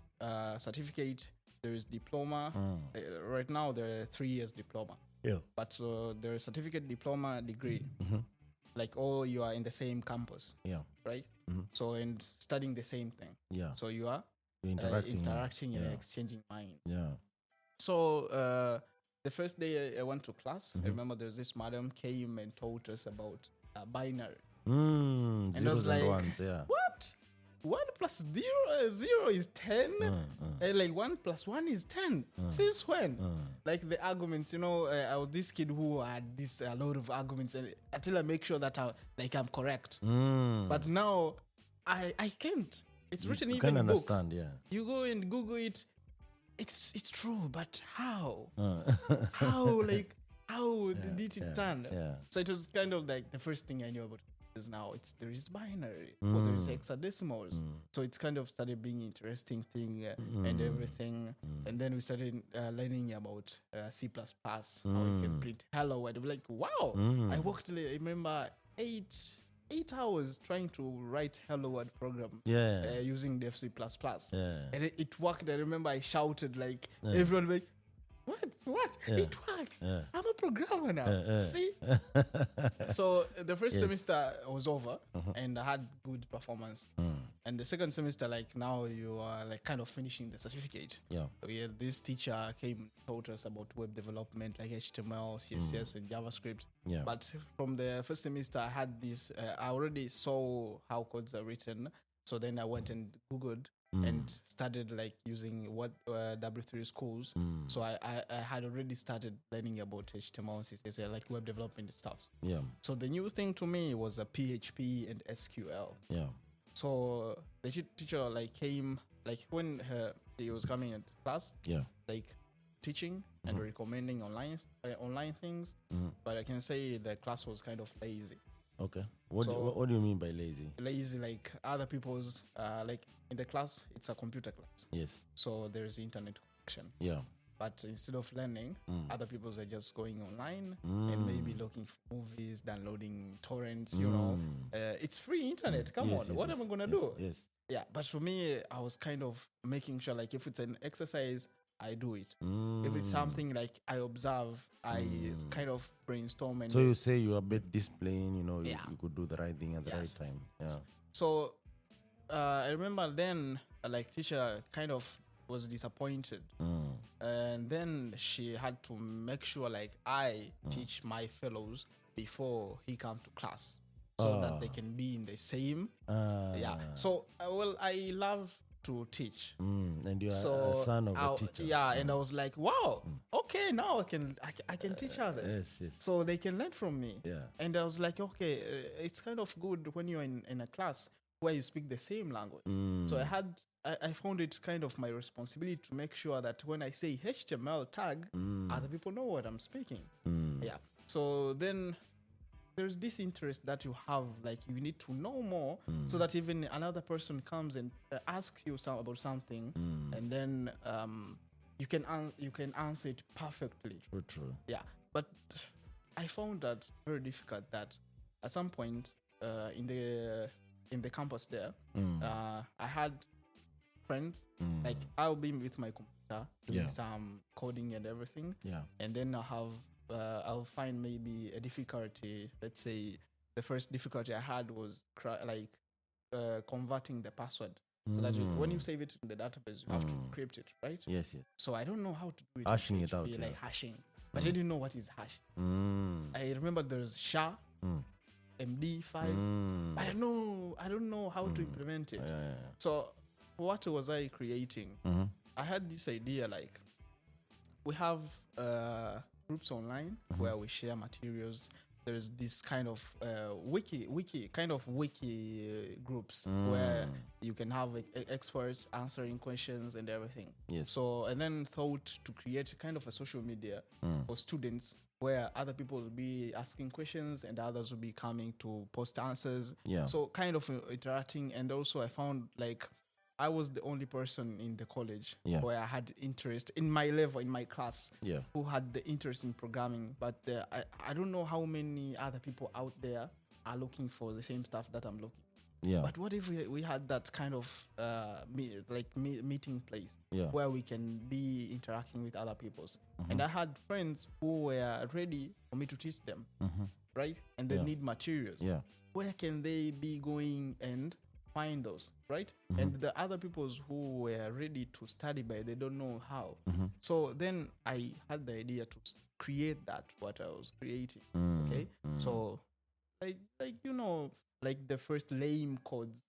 certificate, there is diploma. Right now there are 3 years diploma. Yeah. But there is certificate, diploma, degree. Like all you are in the same campus. Yeah. Right. So and studying the same thing. Yeah. So you are interacting and exchanging minds. Yeah. So the first day I went to class, I remember there was this madam came and taught us about binary. And I was like, ones, yeah. What? 1 plus 0 is 10? And like 1 plus 1 is 10. Since when? Like the arguments, you know, I was this kid who had a lot of arguments until I make sure that I'm correct. But now I can't. It's written even in books. Understand, yeah. You go and Google it. It's true, but how? How did it turn? Yeah. So it was kind of like the first thing I knew about is now there is binary or there is hexadecimals. So it's kind of started being interesting thing and everything. And then we started learning about C++, how you can print hello. And I'm like, wow! I worked. I remember 8 hours trying to write hello world program using Def C++. And it worked. I remember I shouted like everyone like, what? Yeah. It works. I'm a programmer now. See? So the first semester was over and I had good performance. And the second semester, like now you are like kind of finishing the certificate. Yeah. This teacher came taught us about web development like HTML, CSS and JavaScript. Yeah. But from the first semester I had this, I already saw how codes are written. So then I went and Googled and started like using what W3 schools. So I had already started learning about HTML, CSS, like web development stuff. Yeah. So the new thing to me was a PHP and SQL. Yeah. So the teacher like came like when he was coming into class. Yeah. Like teaching and recommending online things. But I can say the class was kind of lazy. Okay. What do you mean by lazy? Lazy, like other people's, like in the class, it's a computer class. Yes. So there's internet connection. Yeah. But instead of learning, other people's are just going online and maybe looking for movies, downloading torrents, you know. It's free internet. Come on. What am I going to do? Yes. Yeah. But for me, I was kind of making sure, like, if it's an exercise, I do it. If it's something like I observe, I kind of brainstorm. And so you say you're a bit disciplined, you know, you could do the right thing at the right time. Yeah. So I remember then, like, teacher kind of was disappointed. And then she had to make sure, like, I teach my fellows before he comes to class so that they can be in the same. So, I love to teach. And you are a son of a teacher. Yeah, and I was like, wow, okay, now I can teach others. Yes. So they can learn from me. Yeah. And I was like, okay, it's kind of good when you're in a class where you speak the same language. So I found it kind of my responsibility to make sure that when I say HTML tag, other people know what I'm speaking. Yeah. So then there's this interest that you have, like you need to know more so that even another person comes and asks you about something and then you can answer it perfectly. True. Yeah. But I found that very difficult that at some point in the campus there, I had friends, like I'll be with my computer doing some coding and everything. Yeah. And then I'll find maybe a difficulty. Let's say the first difficulty I had was converting the password. So that when you save it in the database, you have to encrypt it, right? Yes. So I don't know how to do it. Hashing it out. Like hashing. But I didn't know what is hash. I remember there's SHA, MD5. I don't know how to implement it. So what was I creating? I had this idea, like we have groups online where we share materials there's this kind of wiki groups where you can have experts answering questions and everything. Yes. So, and then thought to create kind of a social media for students where other people will be asking questions and others will be coming to post answers. Yeah. So kind of interacting. And also I found like I was the only person in the college where I had interest in my level, in my class, who had the interest in programming. But I don't know how many other people out there are looking for the same stuff that I'm looking. Yeah. But what if we had that kind of meeting place where we can be interacting with other peoples? And I had friends who were ready for me to teach them, right? And they need materials. Yeah. Where can they be going and find those, right? And the other peoples who were ready to study, but they don't know how. So then I had the idea to create that what I was creating. Okay, so like the first lame codes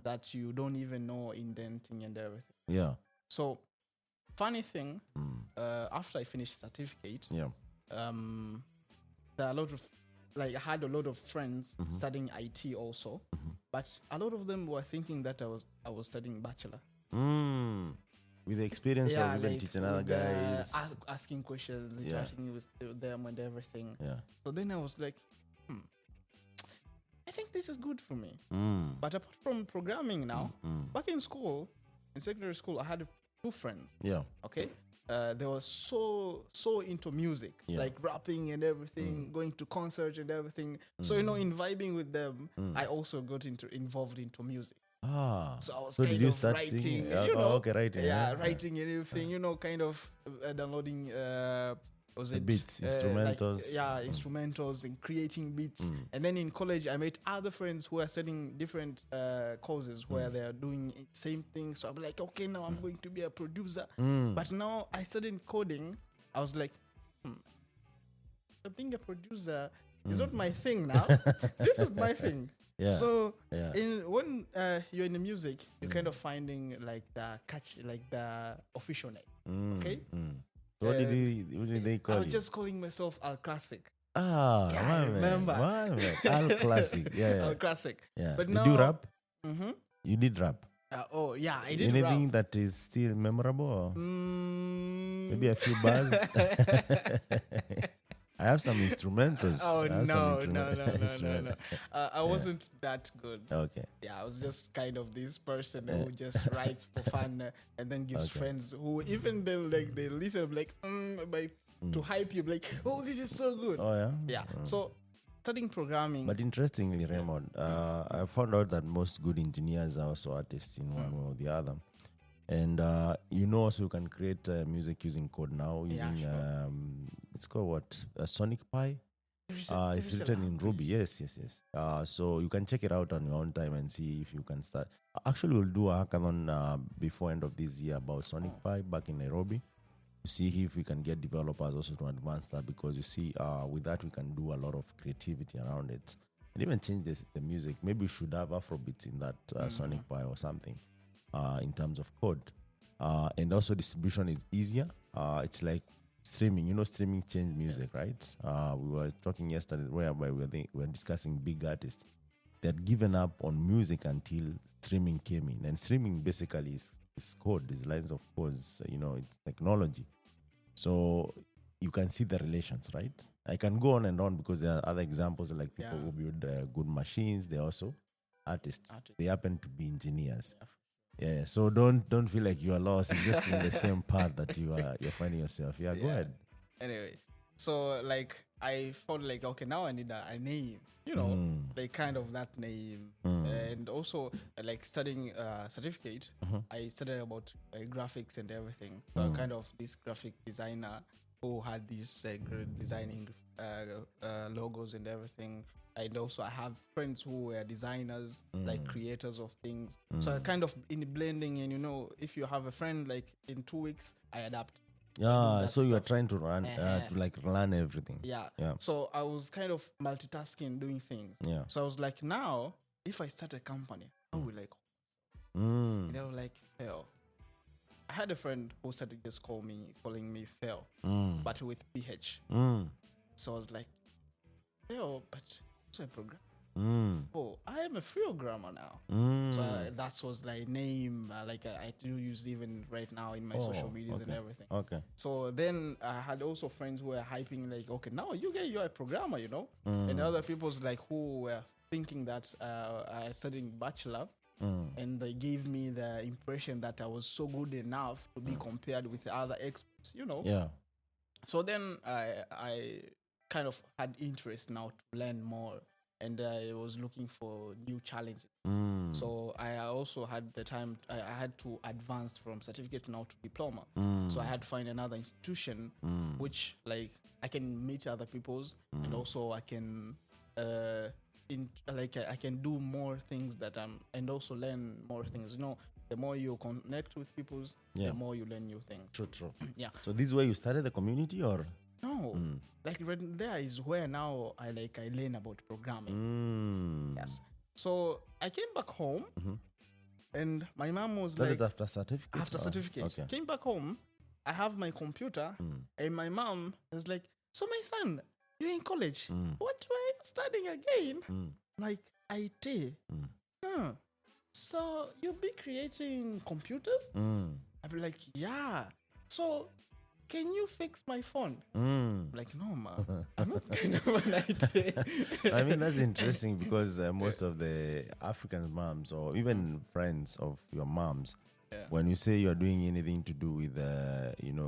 that you don't even know indenting and everything. Yeah. So funny thing, after I finished certificate, there are a lot of I had a lot of friends studying IT also, but a lot of them were thinking that I was studying bachelor. With the experience of even teaching other guys, asking questions, interacting with them and everything. Yeah. So then I was like, I think this is good for me. But apart from programming now, back in school, in secondary school, I had 2 friends. Yeah. Okay. They were so into music, like rapping and everything, going to concerts and everything. So in vibing with them, I also got involved into music. So I was kind of writing, writing. Writing and everything, kind of downloading beats, instrumentals. Instrumentals and creating beats. And then in college, I met other friends who are studying different courses where they are doing the same thing. So I'm like, okay, now I'm going to be a producer. But now I studied coding. I was like, being a producer is not my thing now. This is my thing. Yeah. So when you're in the music, you're kind of finding like the official name. Okay. What did they call you? I was just calling myself Al Classic. I remember. Al Classic. Al Classic. Yeah. But did now, you rap? You did rap. I did Anything rap. that is still memorable? Maybe a few bars. I have some instrumentals. No. I wasn't that good. Okay. Yeah, I was just kind of this person who just writes for fun and then gives friends who even they listen to hype you, like, oh, this is so good. Oh yeah. Yeah. So studying programming. But interestingly, Raymond, I found out that most good engineers are also artists in one way or the other. And also you can create music using code now using it's called what? Sonic Pi. It's written in Ruby. Yes. So you can check it out on your own time and see if you can start. Actually, we'll do a hackathon before end of this year about Sonic Pi back in Nairobi. To see if we can get developers also to advance that, because you see, with that we can do a lot of creativity around it and even change the music. Maybe we should have Afrobeats in that Sonic Pi or something. In terms of code, and also distribution is easier. It's like streaming. Streaming changed music, right? We were talking yesterday whereby we were discussing big artists that had given up on music until streaming came in. And streaming basically is code, is lines of codes. It's technology. So you can see the relations, right? I can go on and on because there are other examples like people who build good machines. They're also artists. They happen to be engineers. Yeah, so don't feel like you are lost. You're just in the same path that you're finding yourself. Go ahead. Anyway, so I felt like, okay, now I need a name, like kind of that name. And also studying certificate, I studied about graphics and everything. So kind of this graphic designer who had this designing logos and everything. And also I have friends who were designers, like creators of things. So I kind of in blending, and if you have a friend, like in 2 weeks, I adapt. So you are trying to run, to learn everything. Yeah. So I was kind of multitasking, doing things. Yeah. So I was like, now, if I start a company, how will I call? And they were like, Feo. I had a friend who started just calling me Feo, but with PH. So I was like, Yo, but it's a program. Mm. Oh, I am a programmer now. Mm. So that was like name, I do use even right now in my social medias and everything. Okay. So then I had also friends who were hyping like, okay, now you're a programmer, you know, and other people's like who were thinking that I studied bachelor, and they gave me the impression that I was so good enough to be compared with other experts, you know. Yeah. So then I kind of had interest now to learn more, and I was looking for new challenges. So I also had the time, I had to advance from certificate now to diploma. So I had to find another institution which like I can meet other people's, and also I can I can do more things and also learn more things. You know, the more you connect with people's, the more you learn new things. True. Yeah. So this is where you started the community, or? No, like right there is where now I learn about programming. Yes. So I came back home, and my mom was That like, is after certificate? after certificate. Okay. Came back home, I have my computer, and my mom was like, so my son, you're in college. What were you studying again? Like IT. Huh. So you'll be creating computers? I'd be like, yeah. So can you fix my phone? Like, no, ma. I'm not kind of an IT. I mean, that's interesting because most of the African moms, or even friends of your moms, when you say you're doing anything to do with,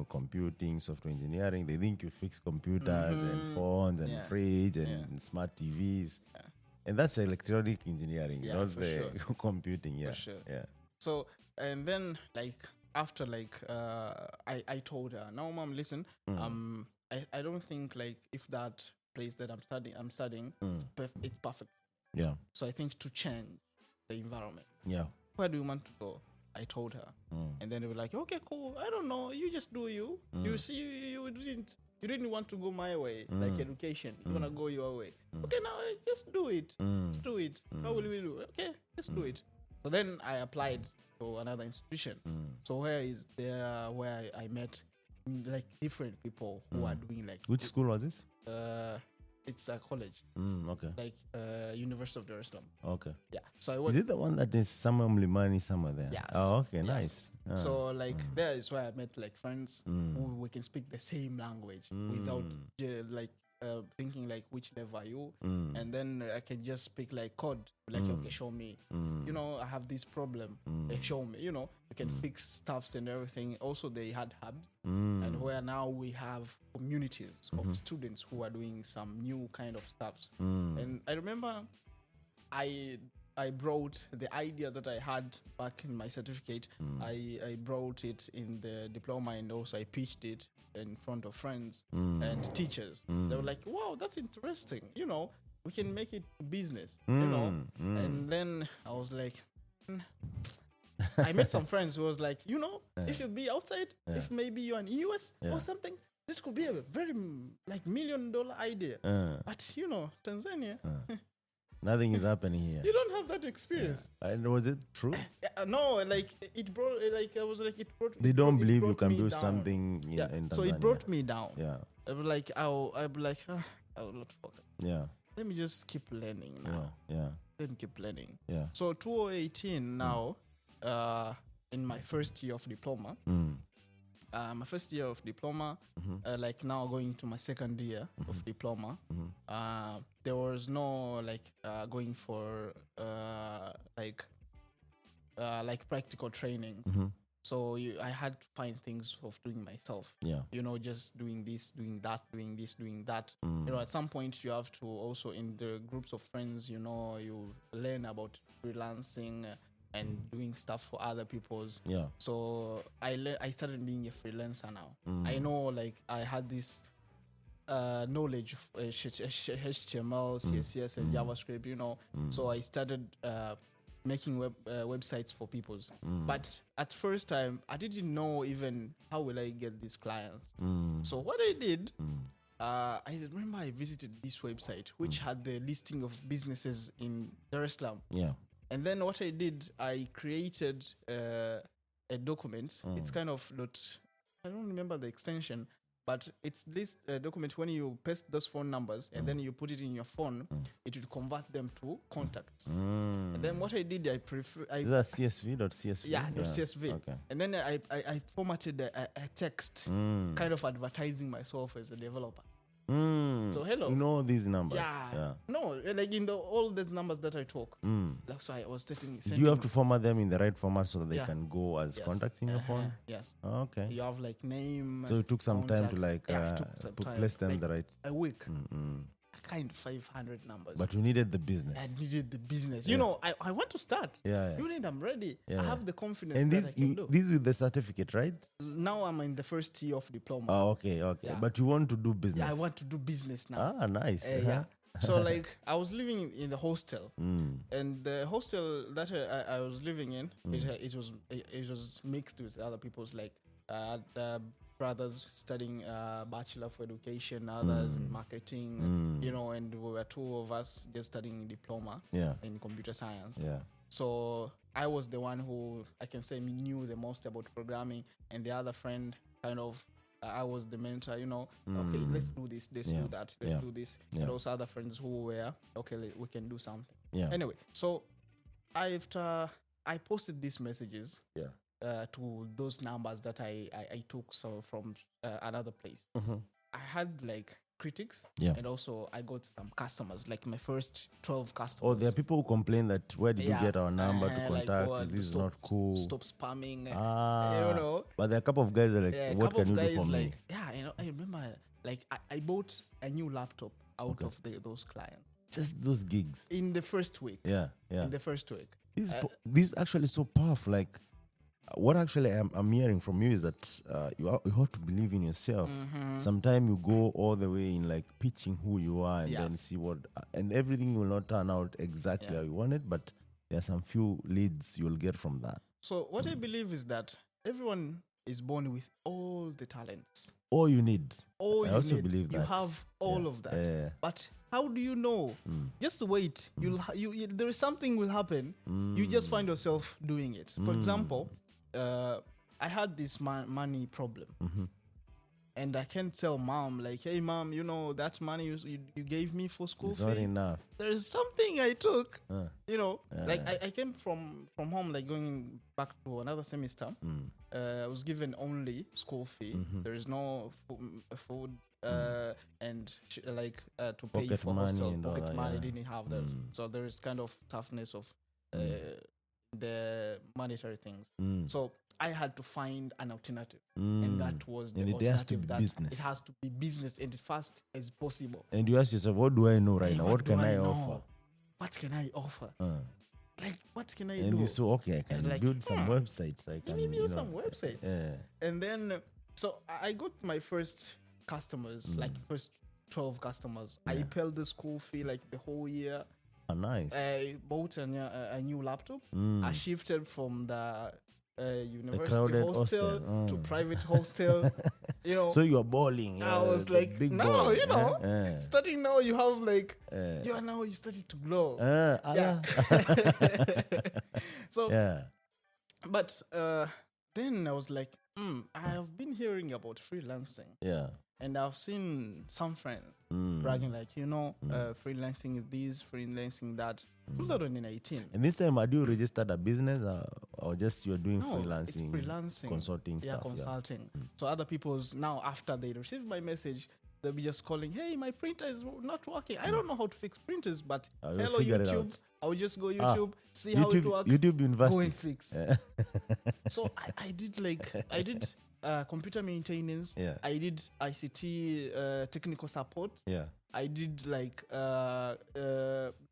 computing, software engineering, they think you fix computers and phones and fridge and smart TVs. And that's electronic engineering, not the computing. Yeah, for sure. Yeah. So, and then after I told her, no, mom, listen, I don't think if that place that I'm studying, it's perfect. Yeah. So I think to change the environment. Yeah. Where do you want to go? I told her, and then they were like, okay, cool. I don't know. You just do you. You see, you didn't want to go my way, like education. You want to go your way. Okay, now just do it. Just do it. How will we do? Okay, just do it. So then I applied to another institution. So where I met different people who are doing Which school was this? It's a college. Okay. University of Dar es Salaam. Okay. Yeah. So I went. Is it the one that is somewhere Mlimani, somewhere there? Yes. Oh, okay, Yes. nice. So there is where I met friends who we can speak the same language without thinking which level are you, and then I can just speak code, okay, show me, you know, I have this problem, show me, you know, you can fix stuffs and everything. Also they had hubs, and where now we have communities of students who are doing some new kind of stuffs. And I remember I brought the idea that I had back in my certificate. I brought it in the diploma, and also I pitched it in front of friends and teachers. They were like, wow, that's interesting. You know, we can make it business, you know. And then I was like, I met some friends who was like, you know, if you be outside, if maybe you're in US or something, this could be a very $1 million idea. But, you know, Tanzania... Nothing is happening here. You don't have that experience. And was it true? No, it brought I was like it brought. They don't believe you brought can me do down. something in Tanzania. So it brought me down. Yeah. I was like, I will not focus. Yeah. Let me just keep learning now. Yeah. Let me keep learning. Yeah. So 2018 now, in my first year of diploma. My first year of diploma, now going to my second year of diploma, there was no going for practical training. So I had to find things of doing myself. Yeah. You know, just doing this, doing that, doing this, doing that. You know, at some point you have to also in the groups of friends, you know, you learn about freelancing and doing stuff for other people's. Yeah. So I started being a freelancer now. I know I had this knowledge of HTML, CSS, and JavaScript, you know. So I started making websites for people's. But at first time, I didn't know even how will I get these clients. So what I did, I remember I visited this website, which had the listing of businesses in Dar es Salaam. Yeah. And then what I did, I created a document. It's kind of I don't remember the extension, But it's this document when you paste those phone numbers and then you put it in your phone, it will convert them to contacts. And then what I did, Is that CSV.csv? Yeah, .csv. Okay. And then I formatted a text, kind of advertising myself as a developer. So hello. You know these numbers. Yeah. No, like in all these numbers that I talk. Like, so I was sending. Do you have to format them in the right format so that they can go as Yes. contacts in your phone? Yes. Okay. You have like name. So it took some time to contact. It took some to time, place them like the right. a week. Kind of 500 numbers. But you needed the business. I needed the business. You know, I want to start. Yeah. You need, I'm ready. Yeah. I have the confidence And that I can do. this with the certificate, right? Now I'm in the first year of diploma. Oh, okay. Yeah. But you want to do business. Yeah, I want to do business now. Ah, nice. Yeah. So like I was living in the hostel, and the hostel that I was living in, it was mixed with other people's, like brothers studying Bachelor of Education, others in marketing, you know, and we were two of us just studying diploma in computer science. Yeah. So I was the one who I can say knew the most about programming, and the other friend kind of I was the mentor, you know. Okay, let's do this, let's do that, let's do this. And also other friends who were okay, we can do something. Yeah. Anyway, so after I posted these messages to those numbers that I took from another place. I had like critics, and also I got some customers, like my first 12 customers. Oh, there are people who complain that where did you get our number to contact? Like, this is not cool. Stop spamming. You know. But there are a couple of guys that are like, what can you do for me? Yeah, you know, I remember like I bought a new laptop out of those clients. Just those gigs. In the first week. Yeah. In the first week. This is actually so powerful. Like, what actually I'm hearing from you is that you have to believe in yourself. Sometimes you go all the way in like pitching who you are and then see what, and everything will not turn out exactly how you want it, but there are some few leads you'll get from that. So what I believe is that everyone is born with all the talents. All you need. All I you also need. believe that. You have all of that. But how do you know? Just wait. There is something will happen. You just find yourself doing it. For example, I had this money problem, and I can't tell mom, like, hey mom, you know that money you gave me for school fee, not enough. There's something I took, you know, like I came from home, like going back to another semester. I was given only school fee. There is no food and like to pay Pocket for money hostel. and all Pocket that, money didn't have that, so there is kind of toughness of the monetary things. So I had to find an alternative, and that was the alternative. That it has to be business and as fast as possible. And you ask yourself, what do I know right now? What can I offer? What can I offer? Like, what can I do? And you say, okay, I can build some websites. I can build some websites. And then, so I got my first customers, like first 12 customers. I paid the school fee like the whole year. Nice. I bought a new laptop. I shifted from the university hostel to private hostel. You know, so you are balling. I was like, no, ball. You know, starting now you have like you starting to glow. So, but then I was like, I have been hearing about freelancing. Yeah. And I've seen some friends bragging like, you know, freelancing is this, freelancing that. 2018. And this time, had you registered a business or just you're doing freelancing? It's freelancing. Consulting stuff. Yeah, consulting. So other people's, now after they receive my message, they'll be just calling, hey, my printer is not working. I don't know how to fix printers, but hello, YouTube. I will just go YouTube, see how it works. YouTube University. Go and fix. So I did computer maintenance. Yeah. I did ICT technical support. Yeah. I did like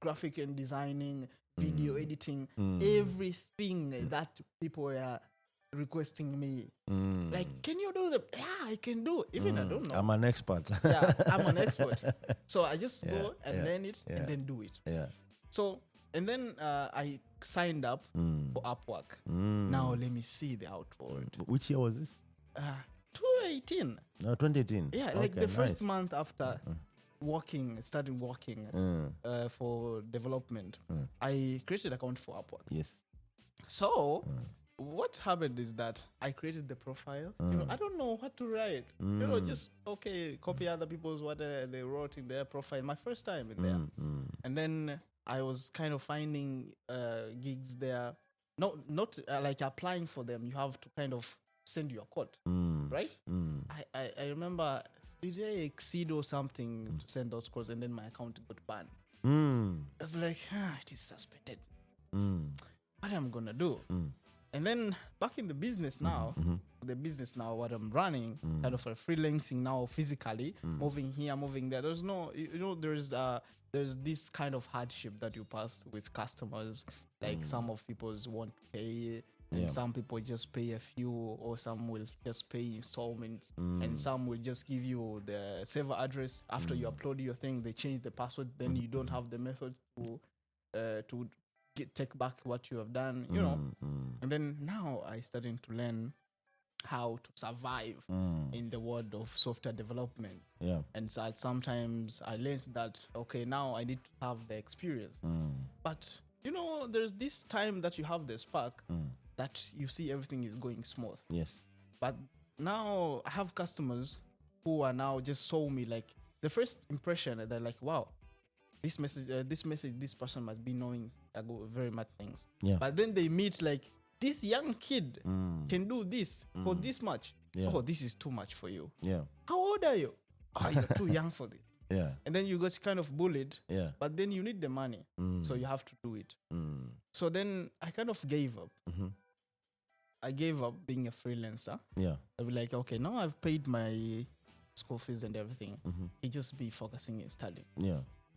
graphic and designing, video editing, everything that people were requesting me. Like, can you do that? Yeah, I can do. Even I don't know. I'm an expert. Yeah, I'm an expert. So I just go and learn it and then do it. Yeah. So, and then I signed up for Upwork. Now let me see the outward. Which year was this? 2018. No, 2018. Yeah, like the first month after starting working for development, I created an account for Upwork. Yes. So what happened is that I created the profile. I don't know what to write. Just copy other people's what they wrote in their profile. My first time in there, and then I was kind of finding gigs there. Not like applying for them. You have to kind of send your code, right? I remember, did I exceed or something to send those codes, and then my account got banned. I was like, it is suspended. What am I gonna do? And then back in the business now, what I'm running, kind of a freelancing now physically, moving here, moving there. There's no, there's this kind of hardship that you pass with customers. Like some of people won't pay, and some people just pay a few, or some will just pay installments, and some will just give you the server address after you upload your thing. They change the password, then you don't have the method to take back what you have done, And then now I starting to learn how to survive in the world of software development. And so sometimes I learned that, now I need to have the experience. But, there's this time that you have the spark that you see everything is going smooth. Yes. But now I have customers who are now just saw me like the first impression, they're like, wow, this person must be knowing very much things. But then they meet like, this young kid can do this for this much. Oh, this is too much for you. How old are you? You're too young for this. And then you got kind of bullied. But then you need the money, so you have to do it. So then I kind of gave up. I gave up being a freelancer. I'd be like, now I've paid my school fees and everything. I just be focusing in studying.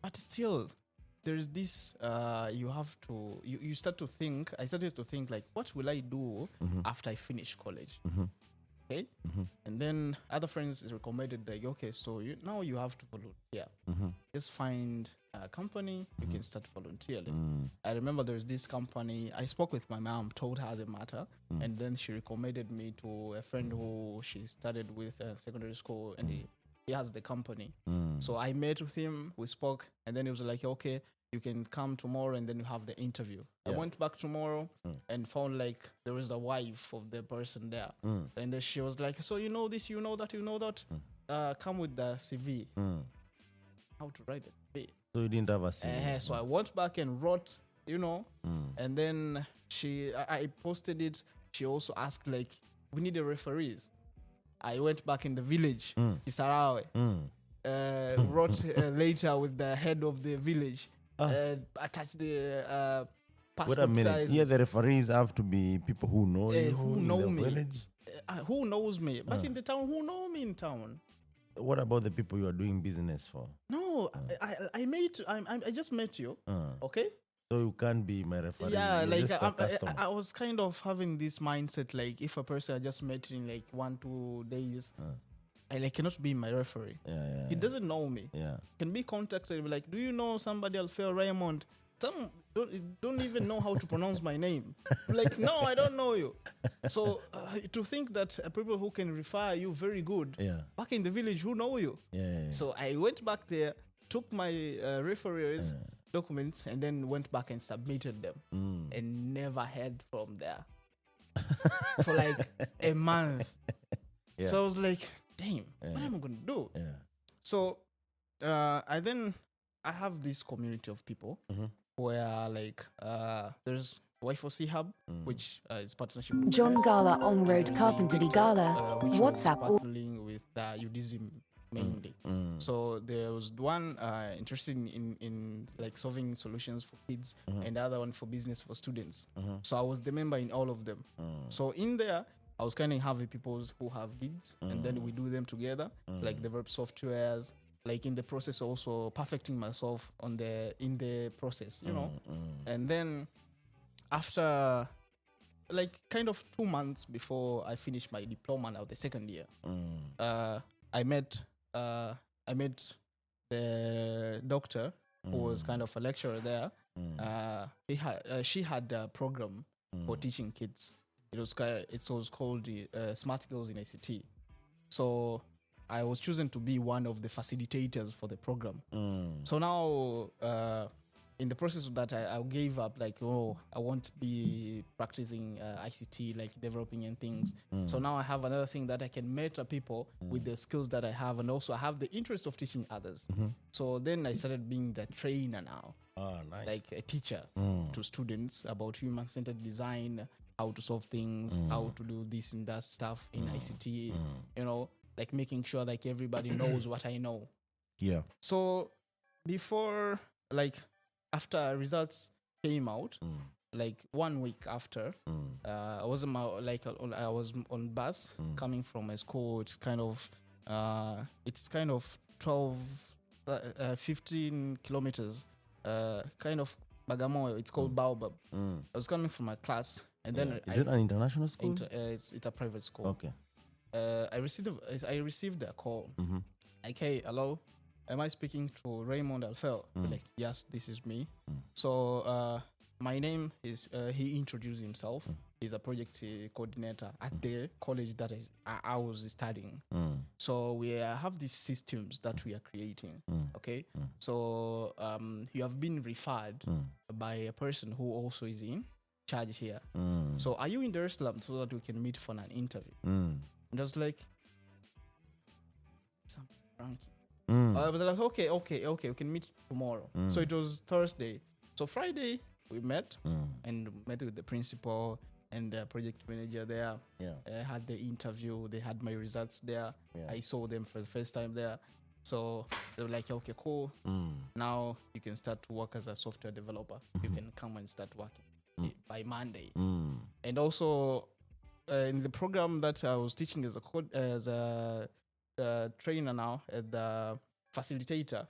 But still, there's this, you start to think, I started to think like, what will I do after I finish college? Okay? And then other friends recommended like, so now you have to volunteer. Just find a company, you can start volunteering. I remember there's this company, I spoke with my mom, told her the matter, and then she recommended me to a friend who she studied with at secondary school, and he has the company. So I met with him, we spoke, and then he was like, you can come tomorrow, and then you have the interview. I went back tomorrow and found like there was a wife of the person there. And then she was like, so you know this, you know that. Come with the CV. How to write the CV. So you didn't have a CV. So I went back and wrote, and then I posted it. She also asked like, we need a referees. I went back in the village, Kisarawe, wrote later with the head of the village, attached the passport. Wait a minute. sizes. Here the referees have to be people who know you, who know in the me. village. Who knows me? But in the town, who know me in town? What about the people you are doing business for? No, I just met you. Okay. So you can't be my referee. Yeah, You're like just a customer. I was kind of having this mindset, like if a person I just met in like 1-2 days, I cannot be my referee. He doesn't know me. Can be contacted, like, do you know somebody Alfeo Raymond? Some don't even know how to pronounce my name. Like, no, I don't know you. So to think that people who can refer you very good back in the village who know you. So I went back there, took my referees documents, and then went back and submitted them, and never heard from there for like a month. So I was like, damn, what am I gonna do? So I have this community of people where like there's Y4C Hub, which is partnership with John UNICEF. Gala on Road There's Carpentry Victor, Gala. which WhatsApp. was partnering with UDism mainly. So there was one interested in like solving solutions for kids, and the other one for business for students. So I was the member in all of them. So in there, I was kind of having people who have kids, and then we do them together, like develop softwares. Like in the process, also perfecting myself in the process, And then after like kind of 2 months before I finished my diploma now, the second year, I met the doctor who was kind of a lecturer there. She had a program for teaching kids. It was called Smart Girls in ICT. So I was chosen to be one of the facilitators for the program. So now in the process of that, I gave up. Like, I won't be practicing ICT, like developing and things. So now I have another thing that I can mentor people with the skills that I have, and also I have the interest of teaching others. So then I started being the trainer now. Nice. Like a teacher to students about human-centered design, how to solve things, how to do this and that stuff in ICT, like making sure like everybody knows what I know. Yeah. So before, like after results came out, like 1 week after, I was I was on bus coming from my school. It's kind of 15 kilometers. Kind of Bagamoyo. It's called Baobab. I was coming from my class, and then is it an international school? It's a private school. Okay. I received a call. Like, hey, hello, am I speaking to Raymond Alfeo? Like, yes, this is me. So my name is. He introduced himself. He's a project coordinator at the college that I was studying. So we have these systems that we are creating. Okay. So you have been referred by a person who also is in charge here. So are you in Dar es Salaam so that we can meet for an interview? And I was like, I was like, okay, we can meet tomorrow. So it was Thursday. So Friday we met and met with the principal and the project manager there. I had the interview. They had my results there. I saw them for the first time there. So they were like, okay, cool. Now you can start to work as a software developer. You can come and start working by Monday. And also in the program that I was teaching as a trainer now, the facilitator,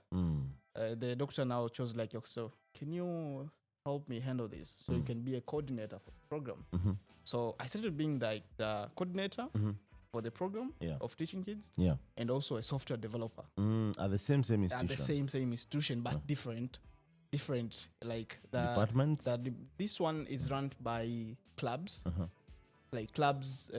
the doctor now chose like, so can you help me handle this so you can be a coordinator for the program? So I started being like the coordinator for the program of teaching kids, and also a software developer at the same institution. At the same institution, but different. Like the departments. This one is run by clubs, like clubs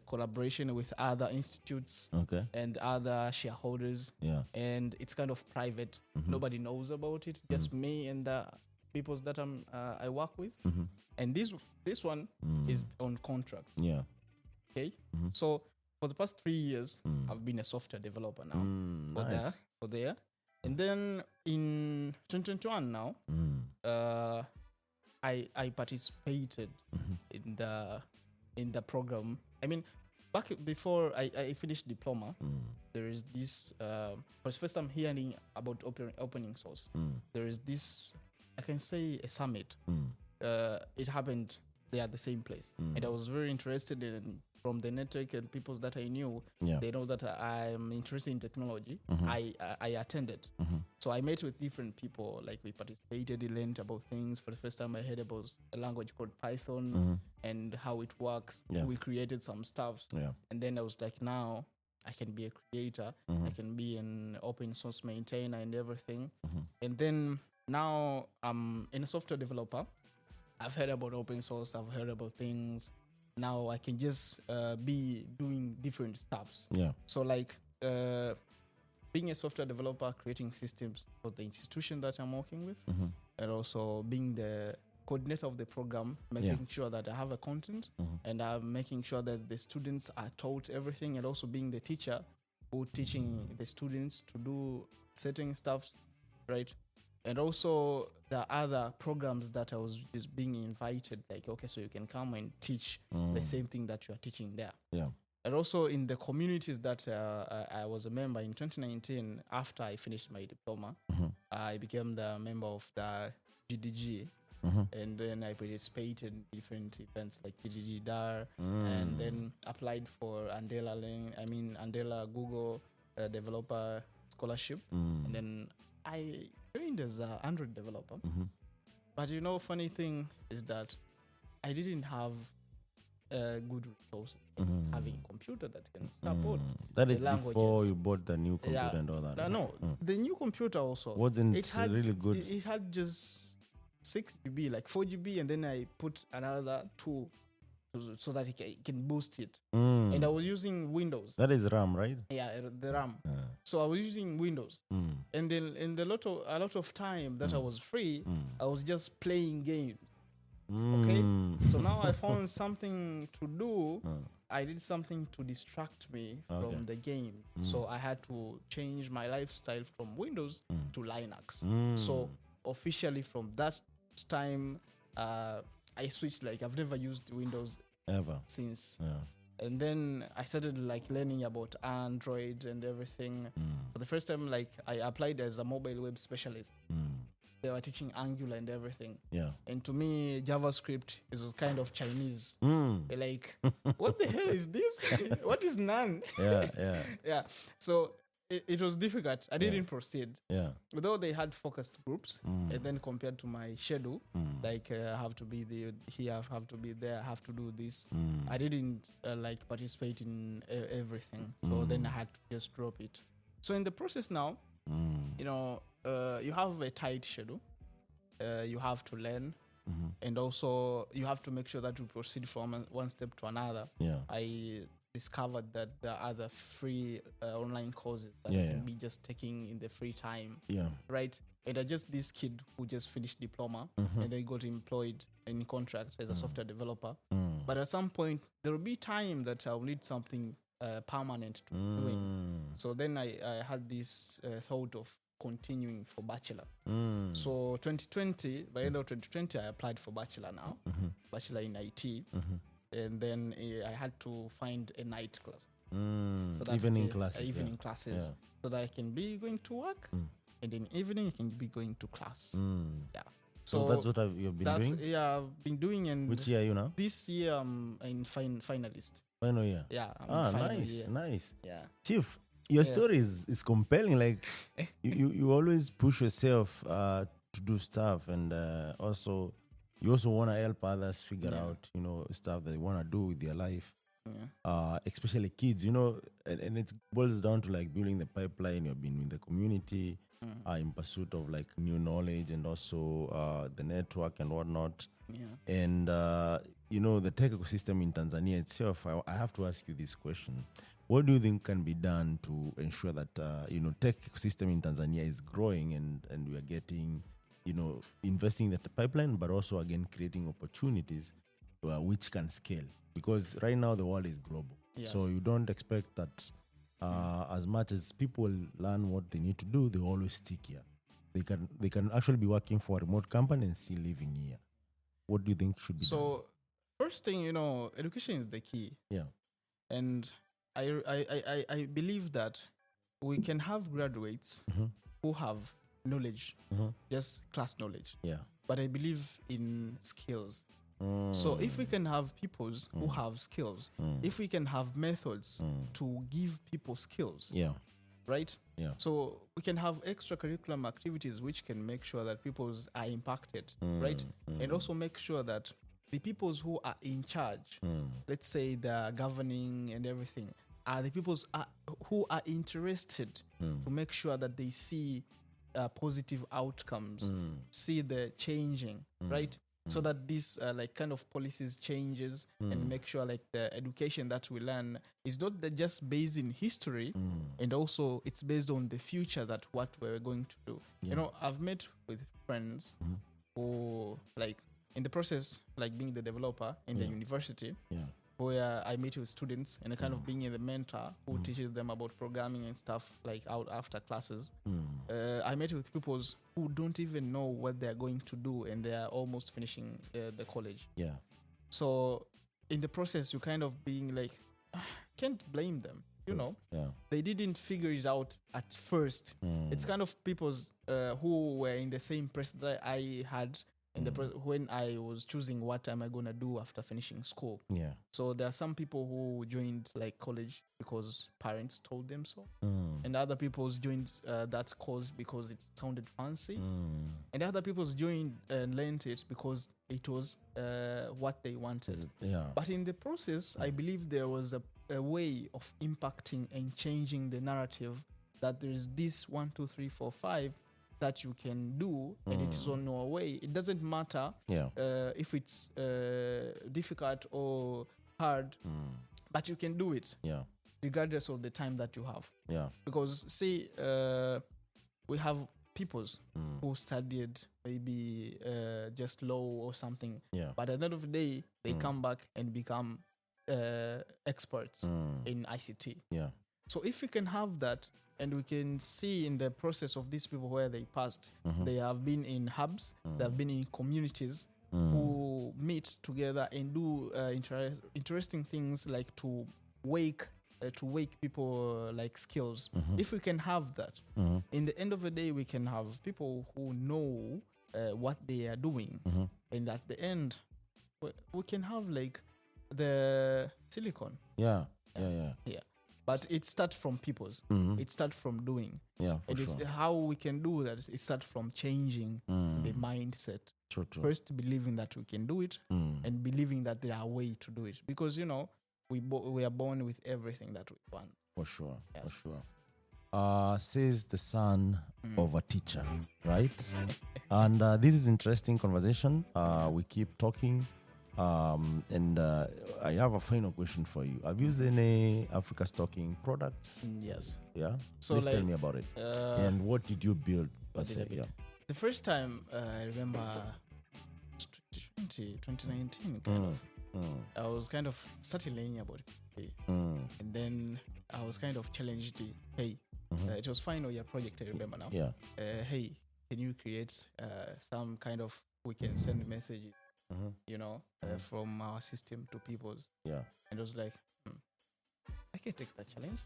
collaboration with other institutes and other shareholders. And it's kind of private. Nobody knows about it. Just me and the people that I work with. And this one is on contract. Okay. So for the past 3 years, I've been a software developer now for there. And then in 2021 now, I participated in the program. I mean, back before I finished diploma, there is this for the first time hearing about opening source. There is this, I can say, a summit. It happened there at the same place, and I was very interested in. From the network and people that I knew, they know that I'm interested in technology. I attended. So I met with different people. Like we participated, learned about things. For the first time I heard about a language called Python and how it works. We created some stuff. And then I was like, now I can be a creator. I can be an open source maintainer and everything. And then now I'm a software developer. I've heard about open source. I've heard about things. Now I can just be doing different stuffs. So like being a software developer, creating systems for the institution that I'm working with, and also being the coordinator of the program, making sure that I have a content, and I'm making sure that the students are taught everything, and also being the teacher who teaching the students to do certain stuffs, right? And also the other programs that I was just being invited, like, okay, so you can come and teach the same thing that you are teaching there. And also in the communities that I was a member in 2019, after I finished my diploma, I became the member of the GDG. And then I participated in different events like GDG Dar, and then applied for Andela Google Developer Scholarship. And then I trained as an Android developer. But funny thing is that I didn't have good resources, having a computer that can support that is the languages. Before you bought the new computer and all that. No, the new computer also wasn't really good. It had just 6 GB, like 4 GB, and then I put another 2 so that it can boost it. And I was using Windows. That is RAM, right? Yeah, the RAM. So I was using Windows. And then in a lot of time that I was free, I was just playing games. Okay, so now I found something to do. I did something to distract me from the game. So I had to change my lifestyle from Windows to Linux. So officially from that time, I switched. Like, I've never used Windows ever since. And then I started like learning about Android and everything. For the first time, like, I applied as a mobile web specialist. They were teaching Angular and everything. And to me, JavaScript is kind of Chinese. Like, what the hell is this? What is none? Yeah. So it was difficult. I didn't proceed. Although they had focused groups, and then compared to my schedule, like I have to be here, I have to be there, I have to do this. I didn't like participate in everything. So then I had to just drop it. So in the process now, you have a tight schedule. You have to learn, and also you have to make sure that you proceed from one step to another. I discovered that there are other free online courses that I can be just taking in the free time. Right? And I just this kid who just finished diploma and then got employed in contract as a software developer. But at some point, there will be time that I'll need something permanent to doing. So then I had this thought of continuing for bachelor. So 2020, by the end of 2020, I applied for bachelor now, bachelor in IT. And then I had to find a night class. So that evening classes. So that I can be going to work, and in evening I can be going to class. So that's what you've been doing? Yeah, I've been doing. And which year are you now? This year I'm in finalist. Final year? Yeah. Nice. Yeah. Chief, your story is compelling. Like, you always push yourself to do stuff, and also you also want to help others figure out, stuff that they want to do with their life. Especially kids, and it boils down to like building the pipeline. You've been in the community in pursuit of like new knowledge, and also the network and whatnot. And the tech ecosystem in Tanzania itself, I have to ask you this question. What do you think can be done to ensure that tech ecosystem in Tanzania is growing, and we are getting, investing in the pipeline, but also again creating opportunities which can scale? Because right now the world is global, so you don't expect that as much as people learn what they need to do, they always stick here. They can actually be working for a remote company and still living here. What do you think should be done? So first thing, education is the key. And I believe that we can have graduates who have knowledge, just class knowledge. But I believe in skills. So if we can have people who have skills, if we can have methods to give people skills, right? So we can have extracurricular activities which can make sure that people are impacted, right? And also make sure that the people who are in charge, let's say the governing and everything, are the people who are interested to make sure that they see positive outcomes, see the changing, right? So that this like kind of policies changes and make sure like the education that we learn is not just based in history, and also it's based on the future, that what we're going to do. I've met with friends who, like, in the process, like being the developer in the university, where I meet with students and kind of being the mentor who teaches them about programming and stuff, like out after classes. I met with people who don't even know what they're going to do, and they're almost finishing the college. So in the process, you kind of being like, can't blame them. They didn't figure it out at first. It's kind of people who were in the same press that I had when I was choosing what am I going to do after finishing school. So there are some people who joined like college because parents told them so. And other people joined that course because it sounded fancy. And other people joined and learned it because it was what they wanted. But in the process, I believe there was a way of impacting and changing the narrative that there is this 1, 2, 3, 4, 5 that you can do, and it is on your way. It doesn't matter if it's difficult or hard, but you can do it regardless of the time that you have. Because say we have peoples who studied maybe just law or something, but at the end of the day they come back and become experts in ICT. So if we can have that, and we can see in the process of these people where they passed, they have been in hubs, they have been in communities who meet together and do interesting things like to wake people like skills. If we can have that, in the end of the day, we can have people who know what they are doing, and at the end, we can have like the silicon. But it starts from people's. It starts from doing. It's how we can do that. It starts from changing the mindset. True. First, believing that we can do it, and believing that there are ways to do it. Because, we are born with everything that we want. For sure. Says the son of a teacher, right? And this is interesting conversation. We keep talking. And I have a final question for you. Have you used any Africa stocking products? Yes. Yeah? So please tell me about it. And what did you build? The first time, I remember 2019 kind of. I was kind of started learning about it. And then I was kind of challenged. Hey, it was final year project, I remember now. Hey, can you create some kind of, we can send messages, from our system to people's. And I was like, I can take that challenge.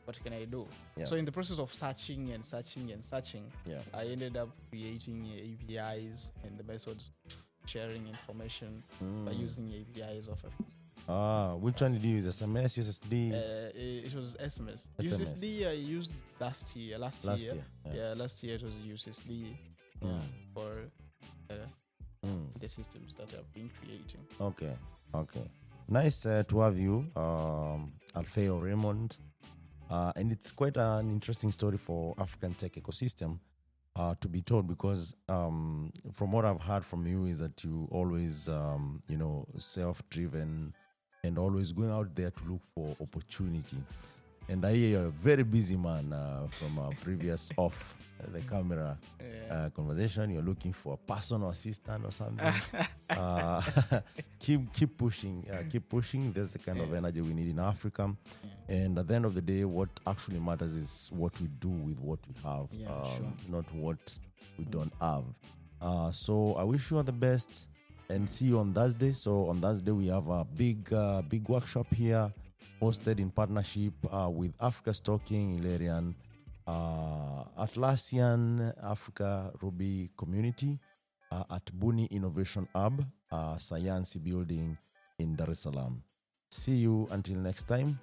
What can I do? So in the process of searching, I ended up creating APIs and the methods sharing information by using APIs of which one did you use? SMS, USSD? It was SMS. USSD I used last year. Last year it was USSD for the systems that I've been creating. Okay. Nice to have you, Alfeo Raymond. And it's quite an interesting story for African tech ecosystem to be told, because from what I've heard from you is that you always, self-driven and always going out there to look for opportunity. And I hear you're a very busy man from a previous off the camera conversation. You're looking for a personal assistant or something. Keep pushing. Keep pushing. There's the kind of energy we need in Africa. And at the end of the day, what actually matters is what we do with what we have, not what we don't have. So I wish you all the best and see you on Thursday. So on Thursday, we have a big workshop here, hosted in partnership with Africa Stocking, Ilerian, Atlassian, Africa Ruby Community at Buni Innovation Hub, Science Building in Dar es Salaam. See you until next time.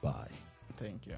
Bye. Thank you.